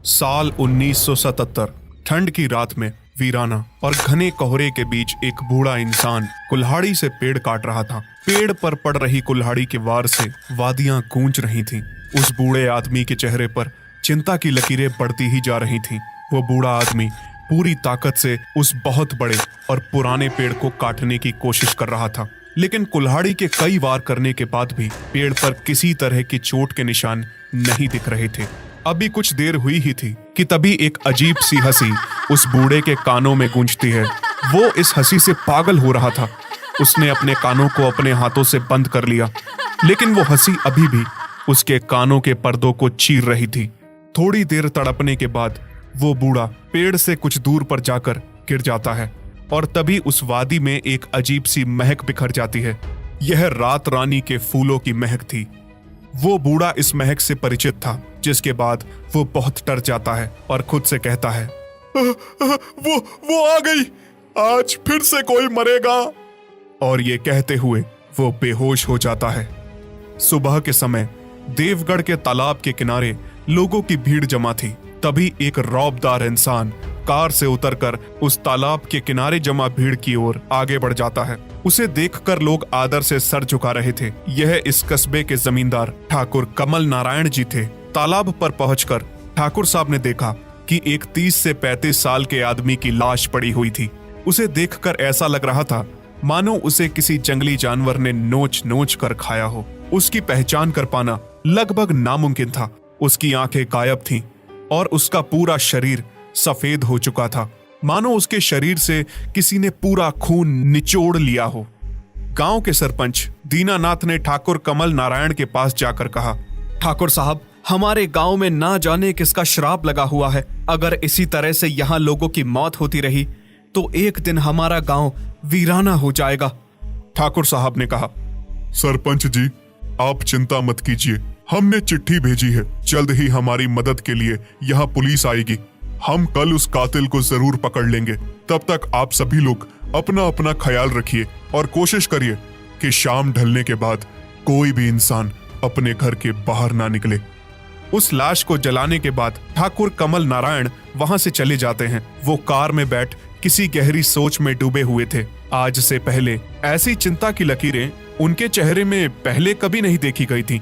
साल 1977 ठंड की रात में वीराना और घने कोहरे के बीच एक बूढ़ा इंसान कुल्हाड़ी से पेड़ काट रहा था। पेड़ पर पड़ रही कुल्हाड़ी के वार से वादियां गूंज रही थीं। उस बूढ़े आदमी के चेहरे पर चिंता की लकीरें बढ़ती ही जा रही थीं। वो बूढ़ा आदमी पूरी ताकत से उस बहुत बड़े और पुराने पेड़ को काटने की कोशिश कर रहा था, लेकिन कुल्हाड़ी के कई वार करने के बाद भी पेड़ पर किसी तरह की चोट के निशान नहीं दिख रहे थे। अभी कुछ देर हुई ही थी कि तभी एक अजीब सी हंसी उस बूढ़े के कानों में गूंजती है। वो इस हंसी से पागल हो रहा था। उसने अपने कानों को अपने हाथों से बंद कर लिया, लेकिन वो हंसी अभी भी उसके कानों के पर्दों को चीर रही थी। थोड़ी देर तड़पने के बाद वो बूढ़ा पेड़ से कुछ दूर पर जाकर गिर जाता है और तभी उस वादी में एक अजीब सी महक बिखर जाती है। यह रात रानी के फूलों की महक थी। वो बूढ़ा इस महक से परिचित था, जिसके बाद वो बहुत डर जाता है और खुद से कहता है, वो आ गई, आज फिर से कोई मरेगा। और ये कहते हुए वो बेहोश हो जाता है। सुबह के समय देवगढ़ के तालाब के किनारे लोगों की भीड़ जमा थी। तभी एक रौबदार इंसान कार से उतरकर उस तालाब के किनारे जमा भीड़ की ओर आगे बढ़ जाता है। उसे देखकर लोग आदर से सर झुका रहे थे। यह इस कस्बे के जमींदार ठाकुर कमल नारायण जी थे। तालाब पर पहुंचकर ठाकुर साहब ने देखा कि एक 30 से 35 साल के आदमी की लाश पड़ी हुई थी। उसे देखकर ऐसा लग रहा था मानो उसे किसी जंगली जानवर ने नोच नोच कर खाया हो। उसकी पहचान कर पाना लगभग नामुमकिन था। उसकी आंखें गायब थीं और उसका पूरा शरीर सफेद हो चुका था, मानो उसके शरीर से किसी ने पूरा खून निचोड़ लिया हो। गांव के सरपंच दीनानाथ ने ठाकुर कमल नारायण के पास जाकर कहा, ठाकुर साहब, हमारे गांव में ना जाने किसका श्राप लगा हुआ है। अगर इसी तरह से यहाँ लोगों की मौत होती रही तो एक दिन हमारा गांव वीराना हो जाएगा। ठाकुर साहब ने कहा, सरपंच जी, आप चिंता मत कीजिए। हमने चिट्ठी भेजी है, जल्द ही हमारी मदद के लिए यहाँ पुलिस आएगी। हम कल उस कातिल को जरूर पकड़ लेंगे। तब तक आप सभी लोग अपना अपना ख्याल रखिए और कोशिश करिए कि शाम ढलने के बाद कोई भी इंसान अपने घर के बाहर ना निकले। उस लाश को जलाने के बाद ठाकुर कमल नारायण वहां से चले जाते हैं। वो कार में बैठ किसी गहरी सोच में डूबे हुए थे। आज से पहले ऐसी चिंता की लकीरें उनके चेहरे में पहले कभी नहीं देखी गई थी।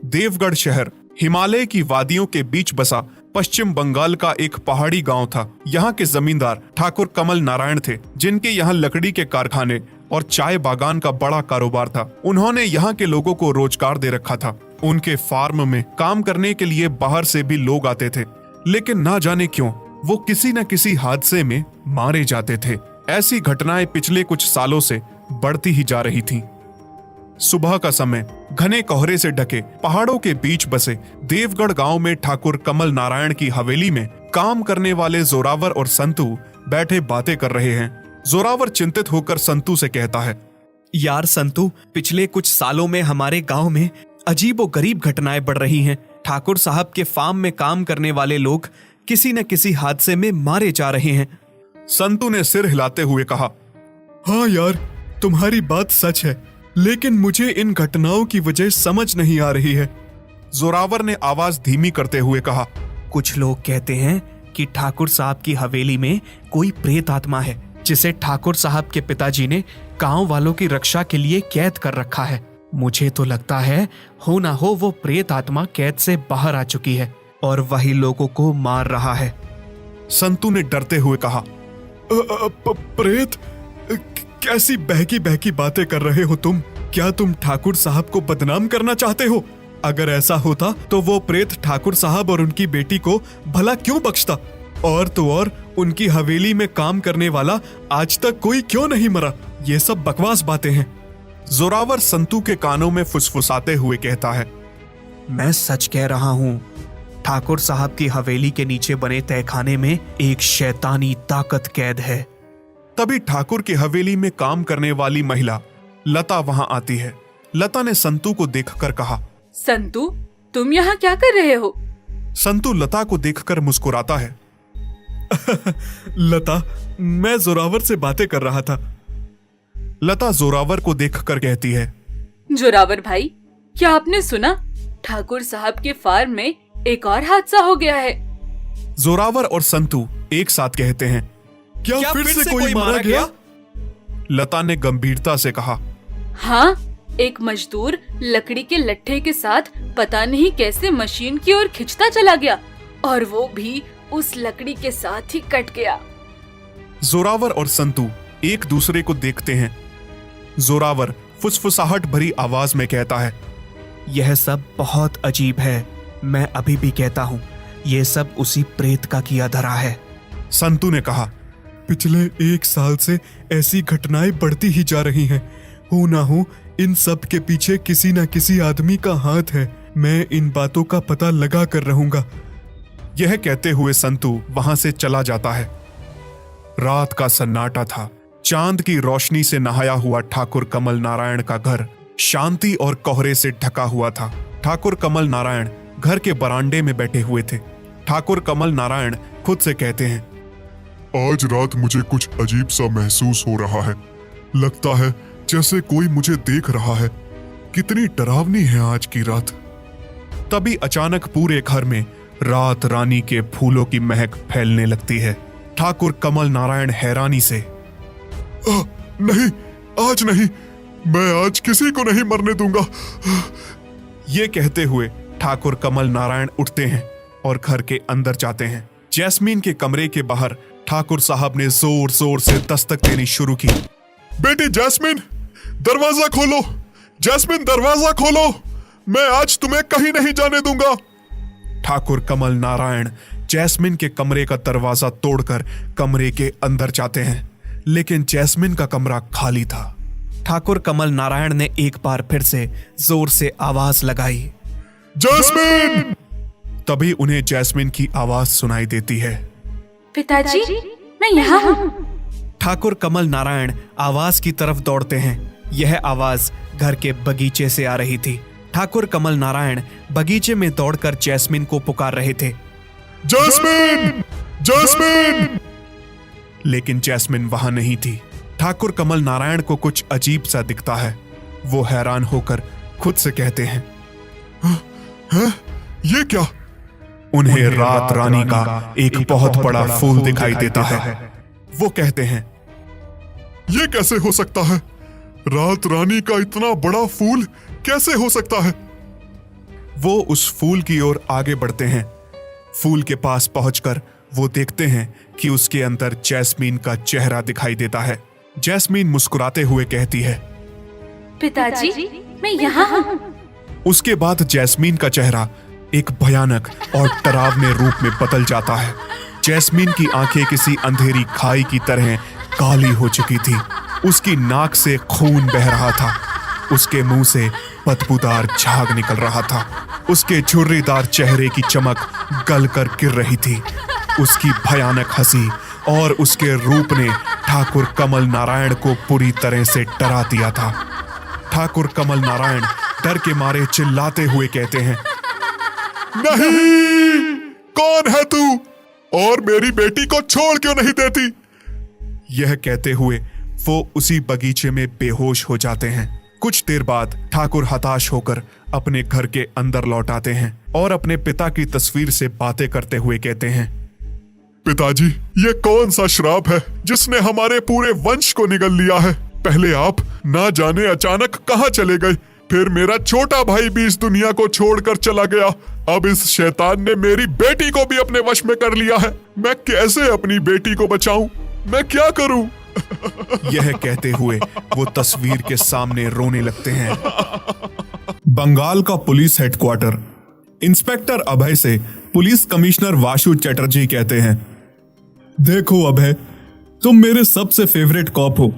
देवगढ़ शहर हिमालय की वादियों के बीच बसा पश्चिम बंगाल का एक पहाड़ी गांव था। यहाँ के जमींदार ठाकुर कमल नारायण थे, जिनके यहाँ लकड़ी के कारखाने और चाय बागान का बड़ा कारोबार था। उन्होंने यहाँ के लोगों को रोजगार दे रखा था। उनके फार्म में काम करने के लिए बाहर से भी लोग आते थे, लेकिन ना जाने क्यों वो किसी न किसी हादसे में मारे जाते थे। ऐसी घटनाएं पिछले कुछ सालों से बढ़ती ही जा रही थीं। सुबह का समय घने कोहरे से ढके पहाड़ों के बीच बसे देवगढ़ गांव में ठाकुर कमल नारायण की हवेली में काम करने वाले जोरावर और संतू बैठे बातें कर रहे हैं। जोरावर चिंतित होकर संतू से कहता है, यार संतू, पिछले कुछ सालों में हमारे गांव में अजीबोगरीब घटनाएं बढ़ रही हैं। ठाकुर साहब के फार्म में काम करने वाले लोग किसी न किसी हादसे में मारे जा रहे हैं। संतू ने सिर हिलाते हुए कहा, हाँ यार, तुम्हारी बात सच है, लेकिन मुझे इन घटनाओं की वजह समझ नहीं आ रही है। जोरावर ने आवाज धीमी करते हुए कहा, कुछ लोग कहते हैं कि ठाकुर साहब की हवेली में कोई प्रेत आत्मा है, जिसे ठाकुर साहब के पिताजी ने गांव वालों की रक्षा के लिए कैद कर रखा है। मुझे तो लगता है हो ना हो वो प्रेत आत्मा कैद से बाहर आ चुकी है और वही लोगों को मार रहा है। संतू ने डरते हुए कहा, प्रेत? कैसी बहकी बहकी बातें कर रहे हो तुम? क्या तुम ठाकुर साहब को बदनाम करना चाहते हो? अगर ऐसा होता तो वो प्रेत ठाकुर साहब और उनकी बेटी को भला क्यों बख्शता? और तो और उनकी हवेली में काम करने वाला आज तक कोई क्यों नहीं मरा? ये सब बकवास बातें हैं। जोरावर संतू के कानों में फुसफुसाते हुए कहता है, मैं सच कह रहा हूँ। ठाकुर साहब की हवेली के नीचे बने तहखाने में एक शैतानी ताकत कैद है। तभी ठाकुर की हवेली में काम करने वाली महिला लता वहां आती है। लता ने संतू को देखकर कहा, संतू, तुम यहाँ क्या कर रहे हो? संतू लता को देखकर मुस्कुराता है। लता, मैं जोरावर से बातें कर रहा था। लता जोरावर को देखकर कहती है, जोरावर भाई, क्या आपने सुना? ठाकुर साहब के फार्म में एक और हादसा हो गया है। जोरावर और संतू एक साथ कहते हैं, क्या फिर से कोई मारा गया? लता ने गंभीरता से कहा, हाँ, एक मजदूर लकड़ी के लट्ठे के साथ पता नहीं कैसे मशीन की ओर खिंचता चला गया और वो भी उस लकड़ी के साथ ही कट गया। जोरावर और संतू एक दूसरे को देखते हैं। जोरावर फुसफुसाहट भरी आवाज में कहता है, यह सब बहुत अजीब है। मैं अभी भी कहता हूँ यह सब उसी प्रेत का किया धरा है। संतू ने कहा, पिछले 1 साल से ऐसी घटनाएं बढ़ती ही जा रही हैं। हो ना हो इन सब के पीछे किसी न किसी आदमी का हाथ है। मैं इन बातों का पता लगा कर रहूंगा। यह कहते हुए संतू वहां से चला जाता है। रात का सन्नाटा था। चांद की रोशनी से नहाया हुआ ठाकुर कमल नारायण का घर शांति और कोहरे से ढका हुआ था। ठाकुर कमल नारायण घर के बरामदे में बैठे हुए थे। ठाकुर कमल नारायण खुद से कहते हैं, आज रात मुझे कुछ अजीब सा महसूस हो रहा है। लगता है जैसे कोई मुझे देख रहा है। कितनी डरावनी है आज की रात। तभी अचानक पूरे घर में रात रानी के फूलों की महक फैलने लगती है। ठाकुर कमल नारायण हैरानी से, नहीं, आज नहीं, मैं आज किसी को नहीं मरने दूंगा। ये कहते हुए ठाकुर कमल नारायण उठते हैं और घर के अंदर जाते हैं। जैस्मीन के कमरे के बाहर ठाकुर साहब ने जोर जोर से दस्तक देनी शुरू की। बेटी जैस्मिन, दरवाजा खोलो। जैस्मिन, दरवाजा खोलो। मैं आज तुम्हें कहीं नहीं जाने दूंगा। ठाकुर कमल नारायण जैस्मिन के कमरे का दरवाजा तोड़कर कमरे के अंदर जाते हैं, लेकिन जैस्मिन का कमरा खाली था। ठाकुर कमल नारायण ने एक बार फिर से जोर से आवाज लगाई, जैस्मिन। तभी उन्हें जैस्मिन की आवाज सुनाई देती है। पिताजी, मैं यहाँ हूँ। ठाकुर कमल नारायण आवाज की तरफ दौड़ते हैं। यह आवाज घर के बगीचे से आ रही थी। ठाकुर कमल नारायण बगीचे में दौड़कर जैस्मिन को पुकार रहे थे, जैस्मिन, जैस्मिन। लेकिन जैस्मिन वहां नहीं थी। ठाकुर कमल नारायण को कुछ अजीब सा दिखता है। वो हैरान होकर खुद से कहते हैं, है? ये क्या? उन्हें रात रानी का एक बहुत बड़ा फूल दिखाई देता है। वो कहते हैं, ये कैसे हो सकता है? रात रानी का इतना बड़ा फूल कैसे हो सकता है? वो उस फूल की ओर आगे बढ़ते हैं। फूल के पास पहुंचकर वो देखते हैं कि उसके अंदर जैस्मीन का चेहरा दिखाई देता है। जैस्मीन मुस्कुराते हुए कहती है, पिताजी, मैं यहाँ हूँ। उसके बाद जैस्मीन का चेहरा एक भयानक और डरावने रूप में बदल जाता है। जैस्मीन की आंखें किसी अंधेरी खाई की तरह काली हो चुकी थी। उसकी नाक से खून बह रहा था। उसके मुंह से बदबूदार झाग निकल रहा था। उसके झुर्रीदार चेहरे की चमक गल कर गिर रही थी। उसकी भयानक हंसी और उसके रूप ने ठाकुर कमल नारायण को पूरी तरह से डरा दिया था। ठाकुर कमल नारायण डर के मारे चिल्लाते हुए कहते हैं, नहीं, कौन है तू और मेरी बेटी को छोड़ क्यों नहीं देती? यह कहते हुए वो उसी बगीचे में बेहोश हो जाते हैं। कुछ देर बाद ठाकुर हताश होकर अपने घर के अंदर लौट आते हैं और अपने पिता की तस्वीर से बातें करते हुए कहते हैं, पिताजी, ये कौन सा श्राप है जिसने हमारे पूरे वंश को निगल लिया है? पहले आप ना जाने अचानक कहाँ चले गए, फिर मेरा छोटा भाई भी इस दुनिया को छोड़कर चला गया। अब इस शैतान ने मेरी बेटी को भी अपने वश में कर लिया है। मैं कैसे अपनी बेटी को बचाऊं? मैं क्या करूं? यह कहते हुए वो तस्वीर के सामने रोने लगते हैं। बंगाल का पुलिस हेडक्वार्टर। इंस्पेक्टर अभय से पुलिस कमिश्नर वासु चटर्जी कहते हैं, देखो अभय, तुम मेरे सबसे फेवरेट कॉप हो।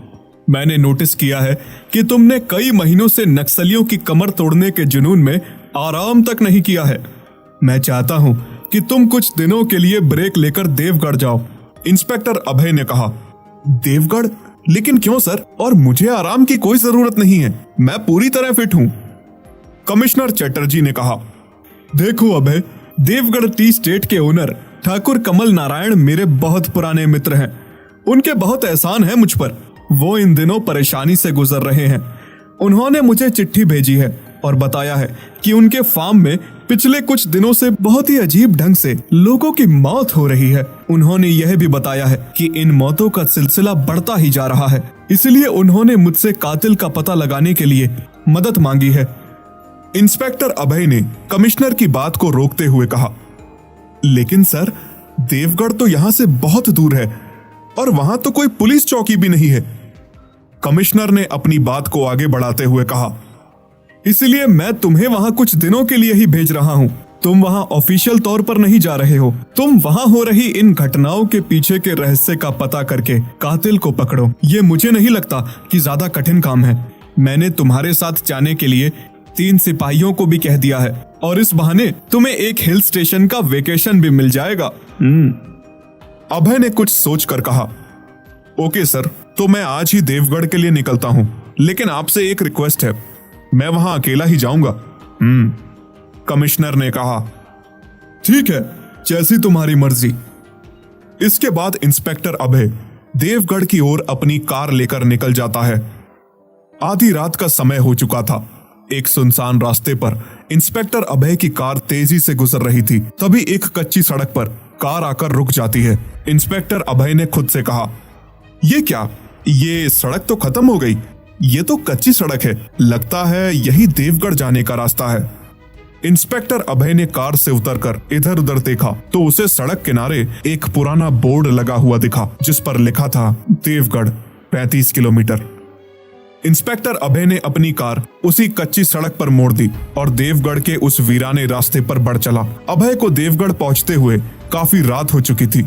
मैंने नोटिस किया है कि तुमने कई महीनों से नक्सलियों की कमर तोड़ने के जुनून में आराम तक नहीं किया है। मैं चाहता हूं कि तुम कुछ दिनों के लिए ब्रेक लेकर देवगढ़ जाओ। इंस्पेक्टर अभय ने कहा, देवगढ़? लेकिन क्यों सर? और मुझे आराम की कोई जरूरत नहीं है, मैं पूरी तरह फिट हूं। कमिश्नर चटर्जी ने कहा, देखो अभय, देवगढ़ टी स्टेट के ओनर ठाकुर कमल नारायण मेरे बहुत पुराने मित्र हैं। उनके बहुत एहसान है मुझ पर। वो इन दिनों परेशानी से गुजर रहे हैं। उन्होंने मुझे चिट्ठी भेजी है और बताया है कि उनके फार्म में पिछले कुछ दिनों से बहुत ही अजीब ढंग से लोगों की मौत हो रही है। उन्होंने यह भी बताया है कि इन मौतों का सिलसिला बढ़ता ही जा रहा है, इसलिए उन्होंने मुझसे कातिल का पता लगाने के लिए मदद मांगी है। इंस्पेक्टर अभय ने कमिश्नर की बात को रोकते हुए कहा, लेकिन सर, देवगढ़ तो यहाँ से बहुत दूर है और वहां तो कोई पुलिस चौकी भी नहीं है। कमिश्नर ने अपनी बात को आगे बढ़ाते हुए कहा, इसलिए मैं तुम्हें वहां कुछ दिनों के लिए ही भेज रहा हूं। तुम वहां ऑफिशियल तौर पर नहीं जा रहे हो। तुम वहां हो रही इन घटनाओं के पीछे के रहस्य का पता करके कातिल को पकड़ो। ये मुझे नहीं लगता कि ज्यादा कठिन काम है। मैंने तुम्हारे साथ जाने के लिए 3 सिपाहियों को भी कह दिया है और इस बहाने तुम्हें एक हिल स्टेशन का वेकेशन भी मिल जाएगा। अभय ने कुछ सोचकर कहा, ओके सर, तो मैं आज ही देवगढ़ के लिए निकलता हूं, लेकिन आपसे एक रिक्वेस्ट है, मैं वहां अकेला ही जाऊंगा। कमिश्नर ने कहा, ठीक है, जैसी तुम्हारी मर्जी। इसके बाद इंस्पेक्टर अभय देवगढ़ की ओर अपनी कार लेकर निकल जाता है। आधी रात का समय हो चुका था। एक सुनसान रास्ते पर इंस्पेक्टर अभय की कार तेजी से गुजर रही थी। तभी एक कच्ची सड़क पर कार आकर रुक जाती है। इंस्पेक्टर अभय ने खुद से कहा, ये क्या, ये सड़क तो खत्म हो गई, ये तो कच्ची सड़क है, लगता है यही देवगढ़ जाने का रास्ता है। इंस्पेक्टर अभय ने कार से उतरकर इधर उधर देखा तो उसे सड़क किनारे एक पुराना बोर्ड लगा हुआ दिखा, जिस पर लिखा था देवगढ़ 35 किलोमीटर। इंस्पेक्टर अभय ने अपनी कार उसी कच्ची सड़क पर मोड़ दी और देवगढ़ के उस वीराने रास्ते पर बढ़ चला। अभय को देवगढ़ पहुंचते हुए काफी रात हो चुकी थी।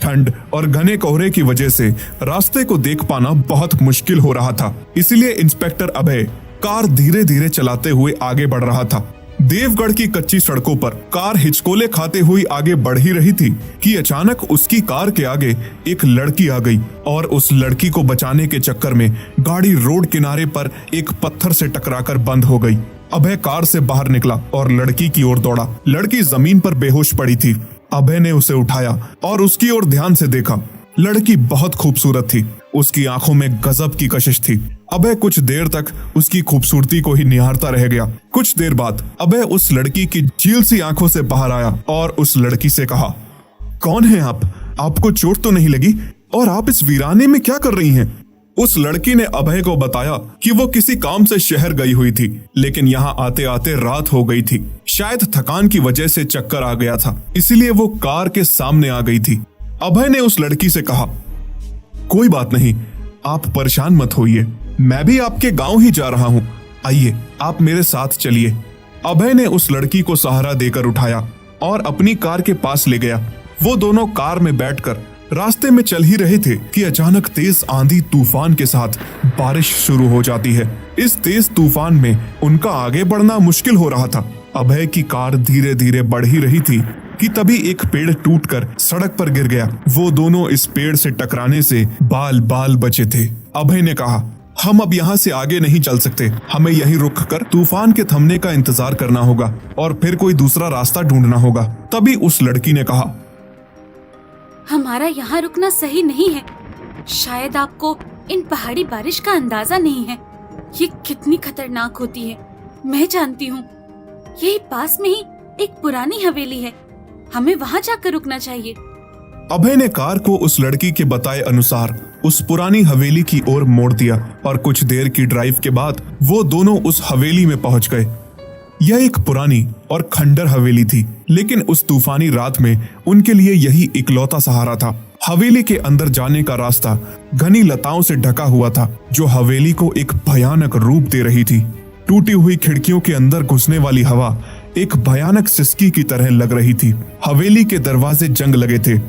ठंड और घने कोहरे की वजह से रास्ते को देख पाना बहुत मुश्किल हो रहा था, इसलिए इंस्पेक्टर अभय कार धीरे धीरे चलाते हुए आगे बढ़ रहा था। देवगढ़ की कच्ची सड़कों पर कार हिचकोले खाते हुई आगे बढ़ ही रही थी कि अचानक उसकी कार के आगे एक लड़की आ गई और उस लड़की को बचाने के चक्कर में गाड़ी रोड किनारे पर एक पत्थर से टकराकर बंद हो गई। अभय कार से बाहर निकला और लड़की की ओर दौड़ा। लड़की जमीन पर बेहोश पड़ी थी। अभय ने उसे उठाया और उसकी ओर ध्यान से देखा। लड़की बहुत खूबसूरत थी, उसकी आंखों में गजब की कशिश थी। अभय कुछ देर तक उसकी खूबसूरती को ही निहारता रह गया। कुछ देर बाद अभय उस लड़की की झील सी आंखों से बाहर आया और उस लड़की से कहा, कौन है आप? आपको चोट तो नहीं लगी? और आप इस वीराने में क्या कर रही हैं? उस लड़की ने अभय को बताया कि वो किसी काम से शहर गई हुई थी, लेकिन यहाँ आते आते रात हो गई थी। शायद थकान की वजह से चक्कर आ गया था, इसलिए वो कार के सामने आ गई थी। अभय ने उस लड़की से कहा, कोई बात नहीं, आप परेशान मत होइए, मैं भी आपके गांव ही जा रहा हूँ, आइए आप मेरे साथ चलिए। अभय ने उस लड़की को सहारा देकर उठाया और अपनी कार के पास ले गया। वो दोनों कार में बैठकर रास्ते में चल ही रहे थे कि अचानक तेज आंधी तूफान के साथ बारिश शुरू हो जाती है। इस तेज तूफान में उनका आगे बढ़ना मुश्किल हो रहा था। अभय की कार धीरे धीरे बढ़ ही रही थी कि तभी एक पेड़ टूटकर सड़क पर गिर गया। वो दोनों इस पेड़ से टकराने से बाल बाल बचे थे। अभय ने कहा, हम अब यहाँ से आगे नहीं चल सकते, हमें यहीं रुककर तूफान के थमने का इंतजार करना होगा और फिर कोई दूसरा रास्ता ढूंढना होगा। तभी उस लड़की ने कहा, हमारा यहाँ रुकना सही नहीं है। शायद आपको इन पहाड़ी बारिश का अंदाजा नहीं है, ये कितनी खतरनाक होती है। मैं जानती हूँ, यही पास में ही एक पुरानी हवेली है, हमें वहाँ जाकर रुकना चाहिए। अभय ने कार को उस लड़की के बताए अनुसार उस पुरानी हवेली की ओर मोड़ दिया और कुछ देर की ड्राइव के बाद वो दोनों उस हवेली में पहुंच गए। यह एक पुरानी और खंडर हवेली थी, लेकिन उस तूफानी रात में उनके लिए यही इकलौता सहारा था। हवेली के अंदर जाने का रास्ता घनी लताओं से ढका हुआ था, जो हवेली को एक भयानक रूप दे रही थी। टूटी हुई खिड़कियों के अंदर घुसने वाली हवा एक भयानक सिसकी की तरह लग रही थी। हवेली के दरवाजे जंग लगे थे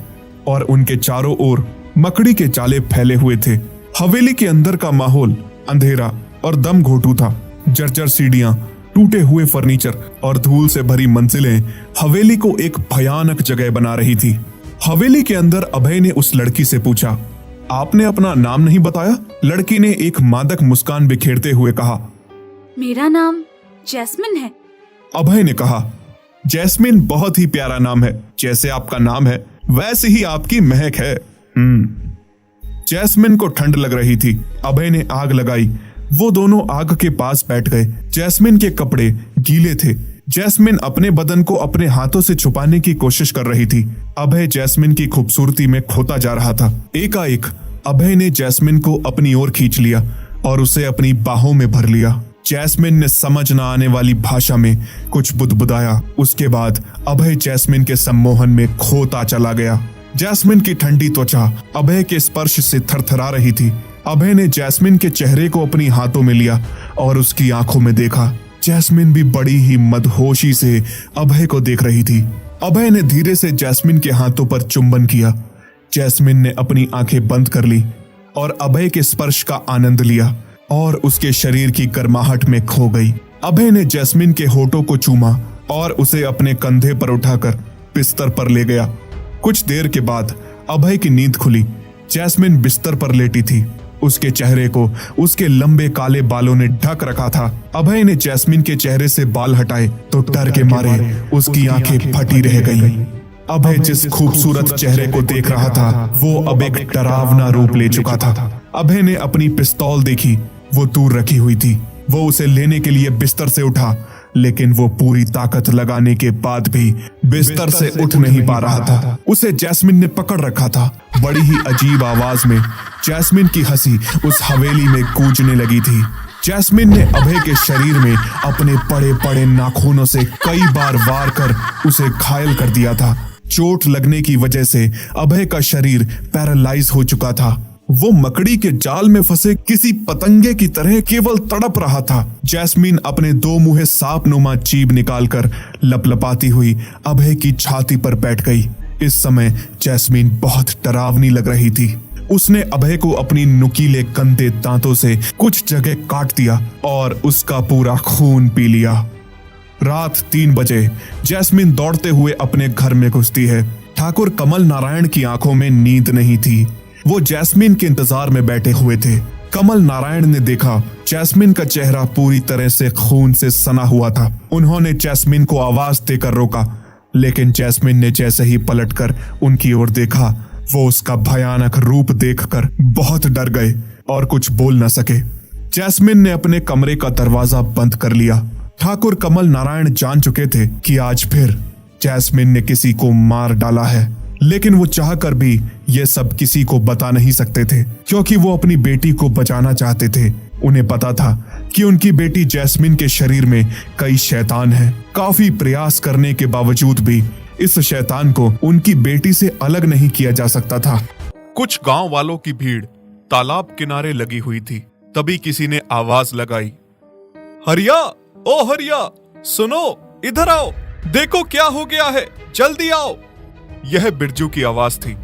और उनके चारों ओर मकड़ी के जाले फैले हुए थे। हवेली के अंदर का माहौल अंधेरा और दम घोटू था। जर्जर सीढ़ियां, टूटे हुए फर्नीचर और धूल से भरी मंजिलें हवेली को एक भयानक जगह बना रही थी। हवेली के अंदर अभय ने उस लड़की से पूछा, आपने अपना नाम नहीं बताया? लड़की ने एक मादक मुस्कान बिखेरते हुए कहा, मेरा नाम जैस्मिन है। अभय ने कहा, जैस्मिन बहुत ही प्यारा नाम है, जैसे आपका नाम है वैसे ही आपकी महक है। जैस्मिन को ठंड लग रही थी। अभय ने आग लगाई वो दोनों आग के पास बैठ गए। जैस्मिन के कपड़े गीले थे। जैस्मिन अपने बदन को अपने हाथों से छुपाने की कोशिश कर रही थी। अभय जैस्मिन की खूबसूरती में खोता जा रहा था। एकाएक अभय ने जैस्मिन को अपनी ओर खींच लिया और उसे अपनी बाहों में भर लिया। जैस्मिन ने समझ न आने वाली भाषा में कुछ बुदबुदाया। उसके बाद अभय जैस्मिन के सम्मोहन में खोता चला गया। जैस्मिन की ठंडी त्वचा अभय के स्पर्श से थरथरा रही थी। अभय ने जैस्मिन के चेहरे को अपनी हाथों में लिया और उसकी आंखों में देखा। जैस्मिन भी बड़ी ही मदहोशी से अभय को देख रही थी। अभय ने धीरे से जैस्मिन के हाथों पर चुंबन किया। जैस्मिन ने अपनी आंखें बंद कर ली और अभय के स्पर्श का आनंद लिया और उसके शरीर की गर्माहट में खो गई। अभय ने जैस्मिन के होठों को चूमा और उसे अपने कंधे पर उठाकर बिस्तर पर ले गया। कुछ देर के बाद अभय की नींद खुली। जैस्मिन बिस्तर पर लेटी थी। उसके चेहरे को उसके लंबे काले बालों ने ढक रखा था। अभय ने जैस्मिन के चेहरे से बाल हटाए तो डर के मारे उसकी आंखें फटी रह गईं। अभय जिस खूबसूरत चेहरे को देख रहा था वो अब एक डरावना रूप ले चुका था। अभय ने अपनी पिस्तौल देखी, वो दूर रखी हुई थी। वो उसे लेने के लिए बिस्तर से उठा, लेकिन वो पूरी ताकत लगाने के बाद भी बिस्तर से उठ नहीं पा रहा था। उसे जैस्मिन ने पकड़ रखा था। बड़ी ही अजीब आवाज में जैस्मिन की हंसी उस हवेली में गूंजने लगी थी। जैस्मिन ने अभय के शरीर में अपने बड़े बड़े नाखूनों से कई बार वार कर उसे घायल कर दिया था। चोट लगने की वजह से अभय का शरीर पैरालाइज हो चुका था। वो मकड़ी के जाल में फंसे किसी पतंगे की तरह केवल तड़प रहा था। जैस्मिन अपने दो मुंहे सांप नुमा जीभ निकालकर लपलपाती हुई अभय की छाती पर बैठ गई। इस समय जैस्मिन बहुत डरावनी लग रही थी। उसने अभय को अपनी नुकीले गंदे दांतों से कुछ जगह काट दिया और उसका पूरा खून पी लिया। रात 3 बजे जैस्मिन दौड़ते हुए अपने घर में घुसती है। ठाकुर कमल नारायण की आंखों में नींद नहीं थी। वो जैस्मिन के इंतजार में बैठे हुए थे। कमल नारायण ने देखा जैस्मिन का चेहरा पूरी तरह से खून से सना हुआ था। उन्होंने जैस्मिन को आवाज देकर रोका, लेकिन जैस्मिन ने जैसे ही पलटकर उनकी ओर देखा, वो उसका भयानक रूप देखकर बहुत डर गए और कुछ बोल न सके। जैस्मिन ने अपने कमरे का दरवाजा बंद कर लिया। ठाकुर कमल नारायण जान चुके थे कि आज फिर जैस्मिन ने किसी को मार डाला है, लेकिन वो चाहकर भी ये सब किसी को बता नहीं सकते थे, क्योंकि वो अपनी बेटी को बचाना चाहते थे। उन्हें पता था कि उनकी बेटी जैस्मिन के शरीर में कई शैतान हैं। काफी प्रयास करने के बावजूद भी इस शैतान को उनकी बेटी से अलग नहीं किया जा सकता था। कुछ गांव वालों की भीड़ तालाब किनारे लगी हुई थी। तभी किसी ने आवाज लगाई, हरिया, ओ हरिया, सुनो, इधर आओ, देखो क्या हो गया है, जल्दी आओ। यह बिरजू की आवाज थी,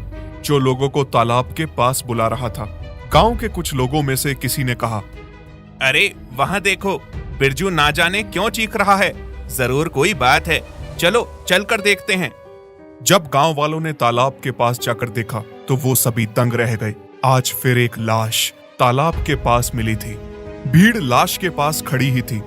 जो लोगों को तालाब के पास बुला रहा था। गांव के कुछ लोगों में से किसी ने कहा, अरे वहां देखो, बिरजू ना जाने क्यों चीख रहा है, जरूर कोई बात है, चलो चलकर देखते हैं। जब गांव वालों ने तालाब के पास जाकर देखा तो वो सभी दंग रह गए। आज फिर एक लाश तालाब के पास मिली थी। भीड़ लाश के पास खड़ी ही थी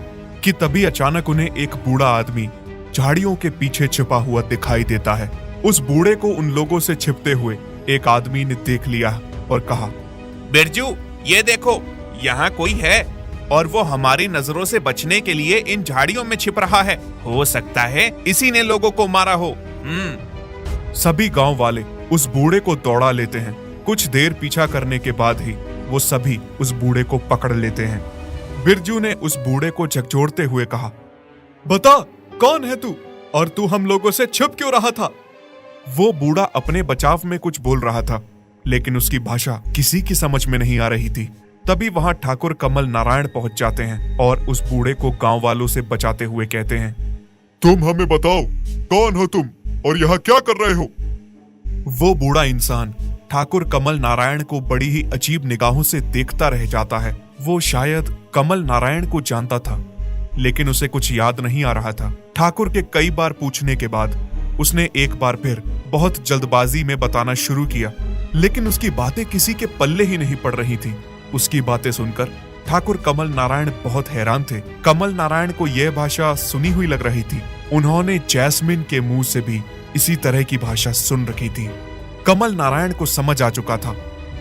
कि तभी अचानक उन्हें एक बूढ़ा आदमी झाड़ियों के पीछे छिपा हुआ दिखाई देता है। उस बूढ़े को उन लोगों से छिपते हुए एक आदमी ने देख लिया और कहा, बिरजू, ये देखो, यहाँ कोई है और वो हमारी नजरों से बचने के लिए इन झाड़ियों में छिप रहा है। हो सकता है इसी ने लोगों को मारा हो। सभी गांव वाले उस बूढ़े को दौड़ा लेते हैं। कुछ देर पीछा करने के बाद ही वो सभी उस बूढ़े को पकड़ लेते हैं। बिरजू ने उस बूढ़े को झकझोरते हुए कहा, बता, कौन है तू और तू हम लोगों से छिप क्यों रहा था? वो बूढ़ा अपने बचाव में कुछ बोल रहा था, लेकिन उसकी भाषा किसी की समझ में नहीं आ रही थी। तभी वहां ठाकुर कमल नारायण पहुंच जाते हैं और उस बूढ़े को गांव वालों से बचाते हुए कहते हैं, तुम हमें बताओ, कौन हो तुम और यहाँ क्या कर रहे हो? वो बूढ़ा इंसान ठाकुर कमल नारायण को बड़ी ही अजीब निगाहों से देखता रह जाता है। वो शायद कमल नारायण को जानता था, लेकिन उसे कुछ याद नहीं आ रहा था। ठाकुर के कई बार पूछने के बाद उसने एक बार फिर बहुत जल्दबाजी में बताना शुरू किया, लेकिन उसकी बातें किसी के पल्ले ही नहीं पड़ रही थी। उसकी बातें सुनकर ठाकुर कमल नारायण बहुत हैरान थे। कमल नारायण को यह भाषा सुनी हुई लग रही थी। उन्होंने जैस्मिन के मुंह से भी इसी तरह की भाषा सुन रखी थी। कमल नारायण को समझ आ चुका था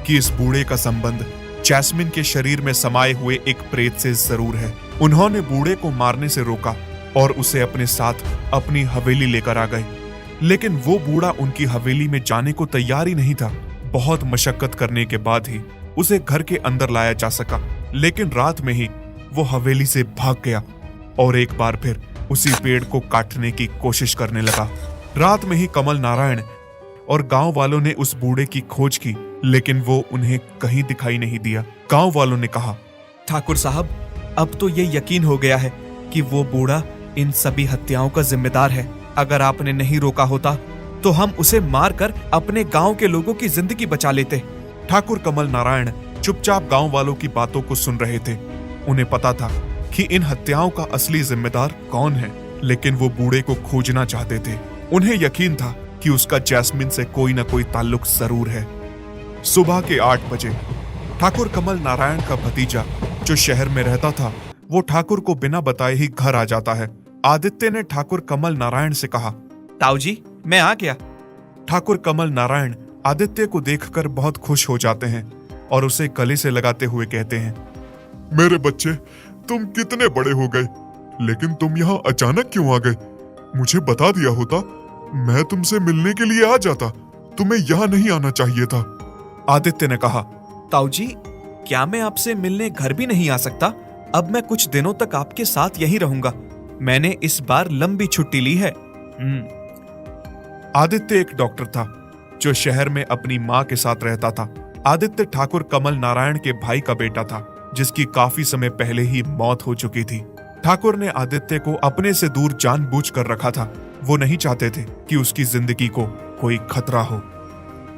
कि इस बूढ़े का संबंध जैस्मिन के शरीर में समाये हुए एक प्रेत से जरूर है। उन्होंने बूढ़े को मारने से रोका और उसे अपने साथ अपनी हवेली लेकर आ गए, लेकिन वो बूढ़ा उनकी हवेली में जाने को तैयार ही नहीं था। बहुत मशक्कत करने के बाद ही उसे घर के अंदर लाया जा सका, लेकिन रात में ही वो हवेली से भाग गया और एक बार फिर उसी पेड़ को काटने की कोशिश करने लगा। रात में ही कमल नारायण और गांव वालों ने उस बूढ़े की खोज की, लेकिन वो उन्हें कहीं दिखाई नहीं दिया। गांव वालों ने कहा, ठाकुर साहब, अब तो ये यकीन हो गया है कि वो बूढ़ा इन सभी हत्याओं का जिम्मेदार है। अगर आपने नहीं रोका होता तो हम उसे मारकर अपने गांव के लोगों की जिंदगी बचा लेते। ठाकुर कमल नारायण चुपचाप गांव वालों की बातों को सुन रहे थे। उन्हें पता था कि इन हत्याओं का असली जिम्मेदार कौन है, लेकिन वो बूढ़े को खोजना चाहते थे। उन्हें यकीन था कि उसका जैस्मिन से कोई न कोई ताल्लुक जरूर है। सुबह के 8 बजे ठाकुर कमल नारायण का भतीजा जो शहर में रहता था, वो ठाकुर को बिना बताए ही घर आ जाता है। आदित्य ने ठाकुर कमल नारायण से कहा, ताऊ जी, मैं आ गया। ठाकुर कमल नारायण आदित्य को देखकर बहुत खुश हो जाते हैं और उसे गले से लगाते हुए कहते हैं, मेरे बच्चे, तुम कितने बड़े हो गए, लेकिन तुम यहाँ अचानक क्यों आ गए? मुझे बता दिया होता, मैं तुमसे मिलने के लिए आ जाता। तुम्हें यहाँ नहीं आना चाहिए था। आदित्य ने कहा, ताऊ जी, क्या मैं आपसे मिलने घर भी नहीं आ सकता? अब मैं कुछ दिनों तक आपके साथ यहीं रहूंगा। मैंने इस बार लंबी छुट्टी ली है। आदित्य एक डॉक्टर था जो शहर में अपनी माँ के साथ रहता था। आदित्य ठाकुर कमल नारायण के भाई का बेटा था, जिसकी काफी समय पहले ही मौत हो चुकी थी। ठाकुर ने आदित्य को अपने से दूर जानबूझकर रखा था। वो नहीं चाहते थे कि उसकी जिंदगी को कोई खतरा हो।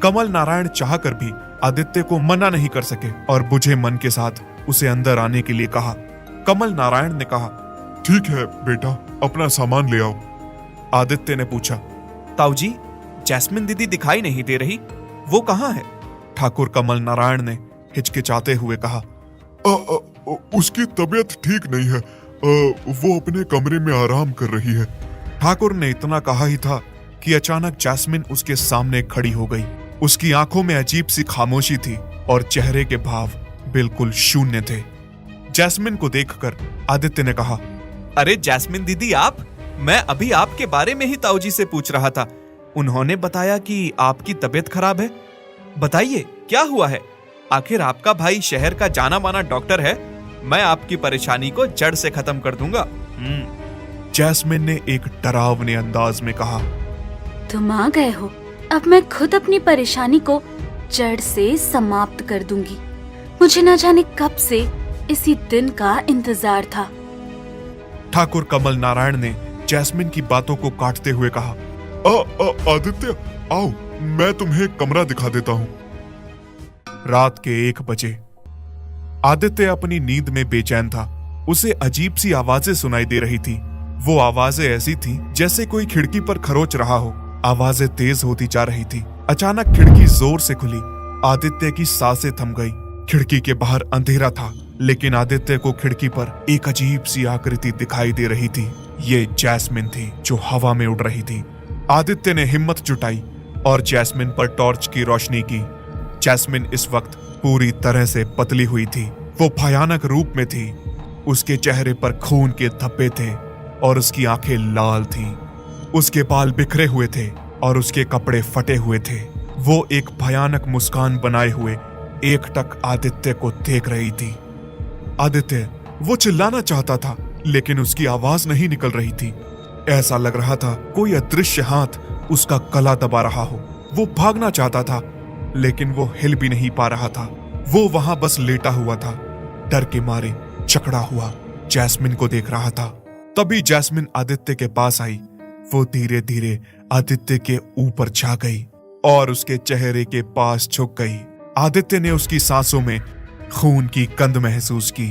कमल नारायण चाहकर भी आदित्य को मना नहीं कर सके और बुझे मन के साथ उसे अंदर आने के लिए कहा। कमल नारायण ने कहा, ठीक है बेटा, अपना सामान ले आओ। आदित्य ने पूछा, ताऊ जी, जैस्मिन दीदी दिखाई नहीं दे रही, वो कहाँ है? ठाकुर कमल नारायण ने हिचकिचाते हुए कहा, उसकी तबीयत ठीक नहीं है। वो अपने कमरे में आराम कर रही है। ठाकुर ने इतना कहा ही था कि अचानक जैस्मिन उसके सामने खड़ी हो गई। उसकी आंखों में अजीब सी खामोशी थी और चेहरे के भाव बिल्कुल शून्य थे। जैस्मिन को देखकर आदित्य ने कहा, अरे जैस्मिन दीदी, आप? मैं अभी आपके बारे में ही ताऊ जी से पूछ रहा था। उन्होंने बताया कि आपकी तबीयत खराब है। बताइए, क्या हुआ है? आखिर आपका भाई शहर का जाना माना डॉक्टर है। मैं आपकी परेशानी को जड़ से खत्म कर दूंगा। जैस्मिन ने एक डरावने अंदाज में कहा, तुम आ गए हो। अब मैं खुद अपनी परेशानी को जड़ से समाप्त कर दूंगी। मुझे न जाने कब से इसी दिन का इंतजार था। ठाकुर कमल नारायण ने जैस्मिन की बातों को काटते हुए कहा, आदित्य, आओ, मैं तुम्हें कमरा दिखा देता हूँ। रात के 1 बजे आदित्य अपनी नींद में बेचैन था। उसे अजीब सी आवाजें सुनाई दे रही थी। वो आवाजें ऐसी थी जैसे कोई खिड़की पर खरोच रहा हो। आवाजें तेज होती जा रही थी। अचानक खिड़की जोर से खुली। आदित्य की सांसें थम गई। खिड़की के बाहर अंधेरा था, लेकिन आदित्य को खिड़की पर एक अजीब सी आकृति दिखाई दे रही थी। ये जैस्मिन थी जो हवा में उड़ रही थी। आदित्य ने हिम्मत जुटाई और जैस्मिन पर टॉर्च की रोशनी की। जैस्मिन इस वक्त पूरी तरह से पतली हुई थी। वो भयानक रूप में थी। उसके चेहरे पर खून के धब्बे थे और उसकी आंखें लाल थीं। उसके बाल बिखरे हुए थे और उसके कपड़े फटे हुए थे। वो एक भयानक मुस्कान बनाए हुए एकटक आदित्य को देख रही थी। आदित्य, वो चिल्लाना चाहता था, लेकिन उसकी आवाज नहीं निकल रही थी। ऐसा लग रहा था कोई अदृश्य हाथ उसका गला दबा रहा हो। वो भागना चाहता था, लेकिन वो हिल भी नहीं पा रहा था। वो वहां बस लेटा हुआ था, डर के मारे जकड़ा हुआ जैस्मिन को देख रहा था। तभी जैस्मिन आदित्य के पास आई। वो धीरे धीरे आदित्य के ऊपर छा गई और उसके चेहरे के पास झुक गई। आदित्य ने उसकी सांसों में खून की गंध महसूस की।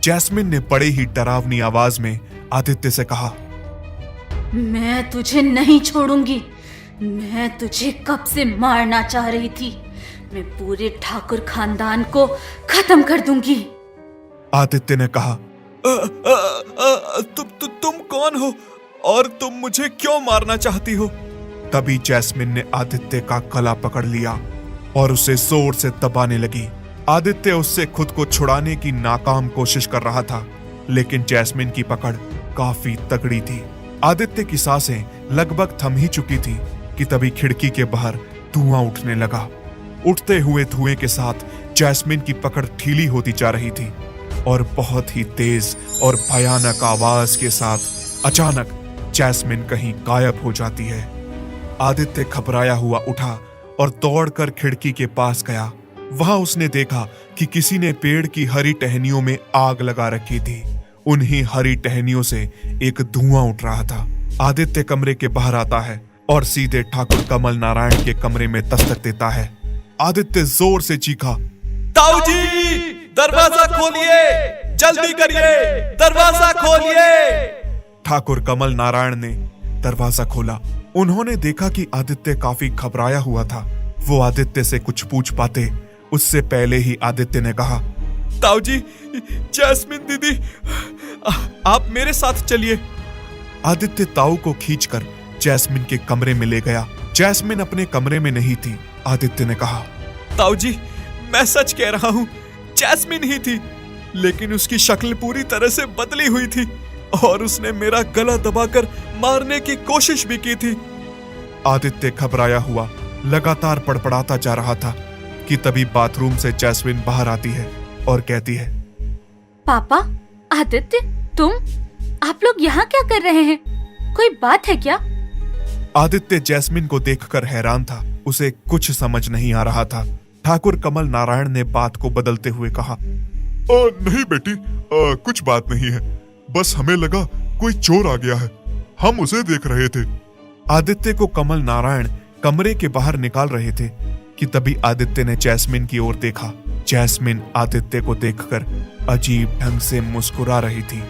जैस्मिन ने बड़े ही डरावनी आवाज में आदित्य से कहा, मैं तुझे नहीं छोड़ूंगी। मैं तुझे कब से मारना चाह रही थी। मैं पूरे ठाकुर खानदान को खत्म कर दूंगी। आदित्य ने कहा, तुम कौन हो और तुम मुझे क्यों मारना चाहती हो? तभी जैस्मिन ने आदित्य का गला पकड़ लिया और उसे जोर से दबाने लगी। आदित्य उससे खुद को छुड़ाने की नाकाम कोशिश कर रहा था, लेकिन जैस्मिन की पकड़ काफी तगड़ी थी। आदित्य की सांसें लगभग थम ही चुकी थी कि तभी खिड़की के बाहर धुआं उठने लगा। उठते हुए धुएं के साथ जैस्मिन की पकड़ ढीली होती जा रही थी और बहुत ही तेज और भयानक आवाज के साथ अचानक जैस्मिन कहीं गायब हो जाती है। आदित्य घबराया हुआ उठा और दौड़कर खिड़की के पास गया। वहां उसने देखा कि किसी ने पेड़ की हरी टहनियों में आग लगा रखी थी। उन्हीं हरी टहनियों से एक धुआं उठ रहा था। आदित्य कमरे के बाहर आता है और सीधे ठाकुर कमल नारायण के कमरे में दस्तक देता है। आदित्य जोर से चीखा, ताऊ जी, दरवाजा खोलिए, जल्दी करिए, दरवाजा खोलिए। ठाकुर कमल नारायण ने दरवाजा खोला। उन्होंने देखा कि आदित्य काफी घबराया हुआ था। वो आदित्य से कुछ पूछ पाते उससे पहले ही आदित्य ने कहा, ताऊ जी, जैस्मिन दीदी, आप मेरे साथ चलिए। आदित्य ताऊ को खींचकर जैस्मिन के कमरे में ले गया। जैस्मिन अपने कमरे में नहीं थी। आदित्य ने कहा, ताऊ जी, मैं सच कह रहा हूँ, जैस्मिन ही थी, लेकिन उसकी शक्ल पूरी तरह से बदली हुई थी और उसने मेरा गला दबाकर मारने की कोशिश भी की थी। आदित्य घबराया हुआ लगातार पड़पड़ाता जा रहा था कि तभी बाथरूम से जैस्मिन बाहर आती है और कहती है, पापा, आदित्य, तुम, आप लोग यहाँ क्या कर रहे हैं? कोई बात है क्या? आदित्य जैस्मिन को देखकर हैरान था। उसे कुछ समझ नहीं आ रहा था। ठाकुर कमल नारायण ने बात को बदलते हुए कहा, नहीं बेटी, कुछ बात नहीं है, बस हमें लगा कोई चोर आ गया है, हम उसे देख रहे थे। आदित्य को कमल नारायण कमरे के बाहर निकाल रहे थे कि तभी आदित्य ने जैस्मिन की ओर देखा। जैस्मिन आदित्य को देखकर अजीब ढंग से मुस्कुरा रही थी।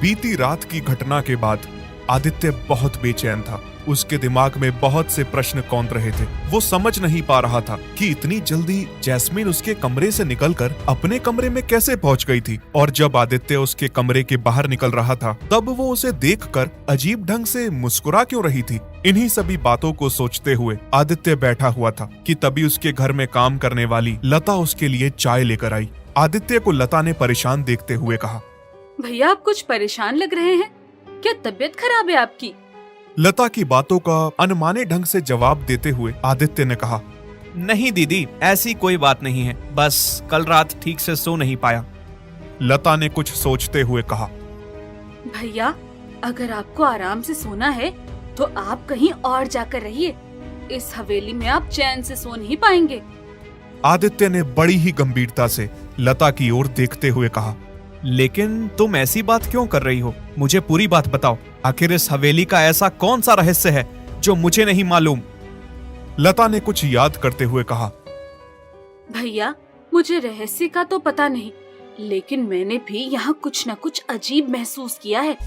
बीती रात की घटना के बाद आदित्य बहुत बेचैन था। उसके दिमाग में बहुत से प्रश्न कौंध रहे थे। वो समझ नहीं पा रहा था कि इतनी जल्दी जैस्मिन उसके कमरे से निकलकर अपने कमरे में कैसे पहुंच गई थी, और जब आदित्य उसके कमरे के बाहर निकल रहा था तब वो उसे देखकर अजीब ढंग से मुस्कुरा क्यों रही थी। इन्हीं सभी बातों को सोचते हुए आदित्य बैठा हुआ था कि तभी उसके घर में काम करने वाली लता उसके लिए चाय लेकर आई। आदित्य को लता ने परेशान देखते हुए कहा, भैया, आप कुछ परेशान लग रहे हैं, क्या तबीयत खराब है आपकी? लता की बातों का अनमाने ढंग से जवाब देते हुए आदित्य ने कहा, नहीं दीदी, ऐसी कोई बात नहीं है, बस कल रात ठीक से सो नहीं पाया। लता ने कुछ सोचते हुए कहा, भैया, अगर आपको आराम से सोना है तो आप कहीं और जाकर रहिए। इस हवेली में आप चैन से सो नहीं पाएंगे। आदित्य ने बड़ी ही गंभीरता से लता की ओर देखते हुए कहा, लेकिन तुम ऐसी बात क्यों कर रही हो? मुझे पूरी बात बताओ। आखिर इस हवेली का ऐसा कौन सा रहस्य है जो मुझे नहीं मालूम? लता ने कुछ याद करते हुए कहा, भैया, मुझे रहस्य का तो पता नहीं, लेकिन मैंने भी यहाँ कुछ न कुछ अजीब महसूस किया है।